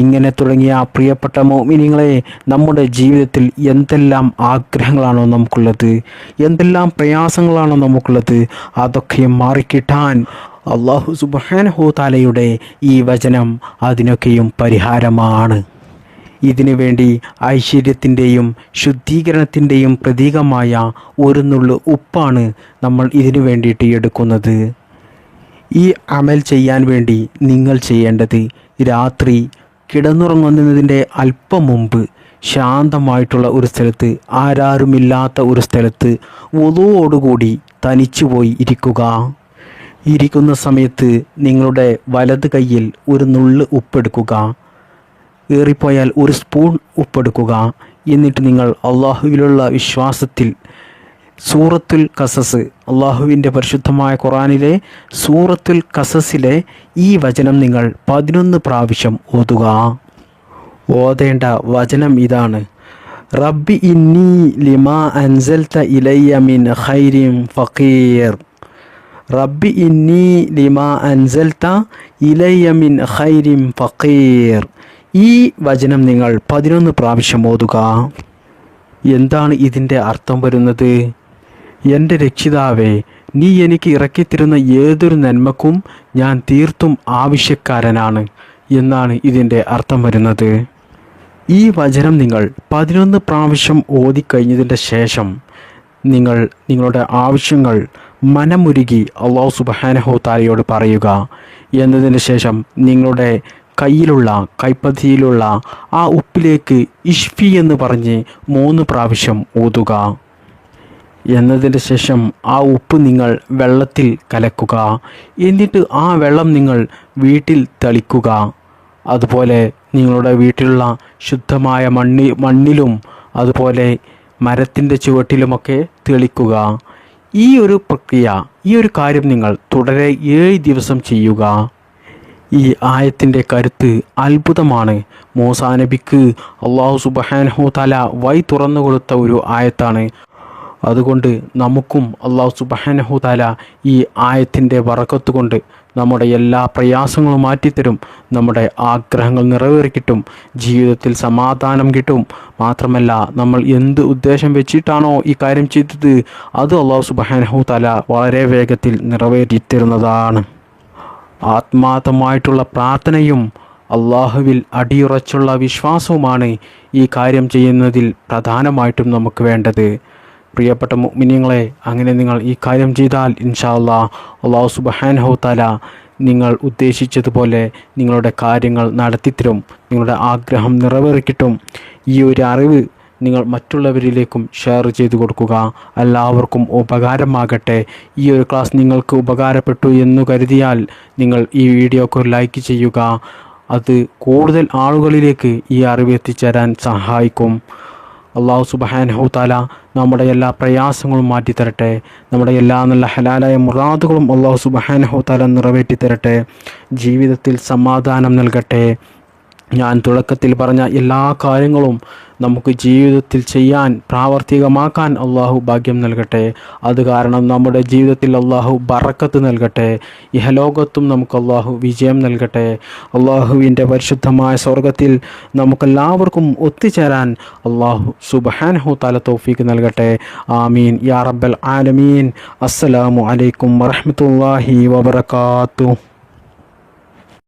ഇങ്ങനെ തുടങ്ങിയ പ്രിയപ്പെട്ട മുഅ്മിനീങ്ങളെ, നമ്മുടെ ജീവിതത്തിൽ എന്തെല്ലാം ആഗ്രഹങ്ങളാണോ നമുക്കുള്ളത്, എന്തെല്ലാം പ്രയാസങ്ങളാണോ നമുക്കുള്ളത്, അതൊക്കെയും മാറിക്കിട്ടാൻ അല്ലാഹു സുബ്ഹാനഹു തആലയുടെ ഈ വചനം അതിനൊക്കെയും പരിഹാരമാണ്. ഇതിനു വേണ്ടി ഐശ്വര്യത്തിൻ്റെയും ശുദ്ധീകരണത്തിൻ്റെയും പ്രതീകമായ ഒരു നുള്ളു ഉപ്പാണ് നമ്മൾ ഇതിനു വേണ്ടിയിട്ട് എടുക്കുന്നത്. ഈ അമൽ ചെയ്യാൻ വേണ്ടി നിങ്ങൾ ചെയ്യേണ്ടത്, രാത്രി കിടന്നുറങ്ങുന്നതിൻ്റെ അല്പം മുമ്പ് ശാന്തമായിട്ടുള്ള ഒരു സ്ഥലത്ത്, ആരാരുമില്ലാത്ത ഒരു സ്ഥലത്ത് വുളുവോടുകൂടി തനിച്ചുപോയി ഇരിക്കുക. ഇരിക്കുന്ന സമയത്ത് നിങ്ങളുടെ വലത് കൈയിൽ ഒരു നുള്ള് ഉപ്പെടുക്കുക, ഏറിപ്പോയാൽ 1 സ്പൂൺ ഉപ്പെടുക്കുക. എന്നിട്ട് നിങ്ങൾ അള്ളാഹുവിലുള്ള വിശ്വാസത്തിൽ സൂറത്തുൽ ഖസസ്, അള്ളാഹുവിൻ്റെ പരിശുദ്ധമായ ഖുർആനിലെ സൂറത്തുൽ ഖസസിലെ ഈ വചനം നിങ്ങൾ 11 പ്രാവശ്യം ഓതുക. ഓതേണ്ട വചനം ഇതാണ്: റബ്ബി ഇന്നി ലിമാ അൻസൽത ഇലയ്യ മിൻ ഖൈരിൻ ഫഖീർ. റബ്ബി ഇന്നി ലിമാ അൻസൽത ഇലയ്യ മിൻ ഖൈരിൻ ഫഖീർ. ഈ വചനം നിങ്ങൾ 11 പ്രാവശ്യം ഓതുക. എന്താണ് ഇതിൻ്റെ അർത്ഥം വരുന്നത്? എൻ്റെ രക്ഷിതാവേ, നീ എനിക്ക് ഇറക്കിത്തരുന്ന ഏതൊരു നന്മക്കും ഞാൻ തീർത്തും ആവശ്യക്കാരനാണ് എന്നാണ് ഇതിൻ്റെ അർത്ഥം വരുന്നത്. ഈ വചനം നിങ്ങൾ 11 പ്രാവശ്യം ഓതിക്കഴിഞ്ഞതിൻ്റെ ശേഷം നിങ്ങൾ നിങ്ങളുടെ ആവശ്യങ്ങൾ മനമുരുകി അല്ലാഹു സുബ്ഹാനഹു തആലയോട് പറയുക. എന്നതിന് ശേഷം നിങ്ങളുടെ കൈപ്പത്തിയിലുള്ള ആ ഉപ്പിലേക്ക് ഇഷ്ഫി എന്ന് പറഞ്ഞ് 3 പ്രാവശ്യം ഊതുക. എന്നതിന് ശേഷം ആ ഉപ്പ് നിങ്ങൾ വെള്ളത്തിൽ കലക്കുക. എന്നിട്ട് ആ വെള്ളം നിങ്ങൾ വീട്ടിൽ തളിക്കുക. അതുപോലെ നിങ്ങളുടെ വീട്ടിലുള്ള ശുദ്ധമായ മണ്ണിലും അതുപോലെ മരത്തിൻ്റെ ചുവട്ടിലുമൊക്കെ തെളിക്കുക. ഈ ഒരു പ്രക്രിയ, ഈ ഒരു കാര്യം നിങ്ങൾ തുടരെ 7 ദിവസം ചെയ്യുക. ഈ ആയത്തിൻ്റെ കരുത്ത് അത്ഭുതമാണ്. മൂസാ നബിക്ക് അല്ലാഹു സുബ്ഹാനഹു തആല വഴി തുറന്നു കൊടുത്ത ഒരു ആയത്താണ്. അതുകൊണ്ട് നമുക്കും അല്ലാഹു സുബ്ഹാനഹു തആല ഈ ആയത്തിൻ്റെ ബറക്കത്ത് കൊണ്ട് നമ്മുടെ എല്ലാ പ്രയാസങ്ങളും മാറ്റിത്തരും. നമ്മുടെ ആഗ്രഹങ്ങൾ നിറവേറിക്കിട്ടും. ജീവിതത്തിൽ സമാധാനം കിട്ടും. മാത്രമല്ല, നമ്മൾ എന്ത് ഉദ്ദേശം വെച്ചിട്ടാണോ ഈ കാര്യം ചെയ്തത് അത് അല്ലാഹു സുബ്ഹാനഹു തആല വളരെ വേഗത്തിൽ നിറവേറ്റിത്തരുന്നതാണ്. ആത്മാർത്ഥമായിട്ടുള്ള പ്രാർത്ഥനയും അള്ളാഹുവിൽ അടിയുറച്ചുള്ള വിശ്വാസവുമാണ് ഈ കാര്യം ചെയ്യുന്നതിൽ പ്രധാനമായിട്ടും നമുക്ക് വേണ്ടത്. പ്രിയപ്പെട്ട മുഅ്മിനീങ്ങളെ, അങ്ങനെ നിങ്ങൾ ഈ കാര്യം ചെയ്താൽ ഇൻഷാ അല്ലാഹു സുബ്ഹാനഹു തആല നിങ്ങൾ ഉദ്ദേശിച്ചതുപോലെ നിങ്ങളുടെ കാര്യങ്ങൾ നടത്തിത്തരും. നിങ്ങളുടെ ആഗ്രഹം നിറവേറിക്കിട്ടും. ഈ ഒരു അറിവ് നിങ്ങൾ മറ്റുള്ളവരിലേക്കും ഷെയർ ചെയ്തു കൊടുക്കുക. എല്ലാവർക്കും ഉപകാരമാകട്ടെ. ഈ ഒരു ക്ലാസ് നിങ്ങൾക്ക് ഉപകാരപ്പെട്ടു എന്ന് കരുതിയാൽ നിങ്ങൾ ഈ വീഡിയോക്ക് ലൈക്ക് ചെയ്യുക. അത് കൂടുതൽ ആളുകളിലേക്ക് ഈ അറിവ് എത്തിച്ചേരാൻ സഹായിക്കും. അല്ലാഹു സുബ്ഹാനഹു തആല നമ്മുടെ എല്ലാ പ്രയാസങ്ങളും മാറ്റിത്തരട്ടെ. നമ്മുടെ എല്ലാ നല്ല ഹലാലായ മുറാദുകളും അല്ലാഹു സുബ്ഹാനഹു തആല നിറവേറ്റി തരട്ടെ. ജീവിതത്തിൽ സമാധാനം നൽകട്ടെ. ഞാൻ തുടക്കത്തിൽ പറഞ്ഞ എല്ലാ കാര്യങ്ങളും നമുക്ക് ജീവിതത്തിൽ ചെയ്യാൻ പ്രാവർത്തികമാക്കാൻ അള്ളാഹു ഭാഗ്യം നൽകട്ടെ. അത് കാരണം നമ്മുടെ ജീവിതത്തിൽ അള്ളാഹു ബറക്കത്ത് നൽകട്ടെ. ഇഹലോകത്തും നമുക്ക് അള്ളാഹു വിജയം നൽകട്ടെ. അള്ളാഹുവിൻ്റെ പരിശുദ്ധമായ സ്വർഗത്തിൽ നമുക്കെല്ലാവർക്കും ഒത്തുചേരാൻ അള്ളാഹു സുബ്ഹാനഹു തആല തൗഫീഖ് നൽകട്ടെ. ആമീൻ യാ റബ്ബൽ ആലമീൻ. അസ്സലാമു അലൈക്കും വറഹ്മത്തുള്ളാഹി വബറകാതുഹു.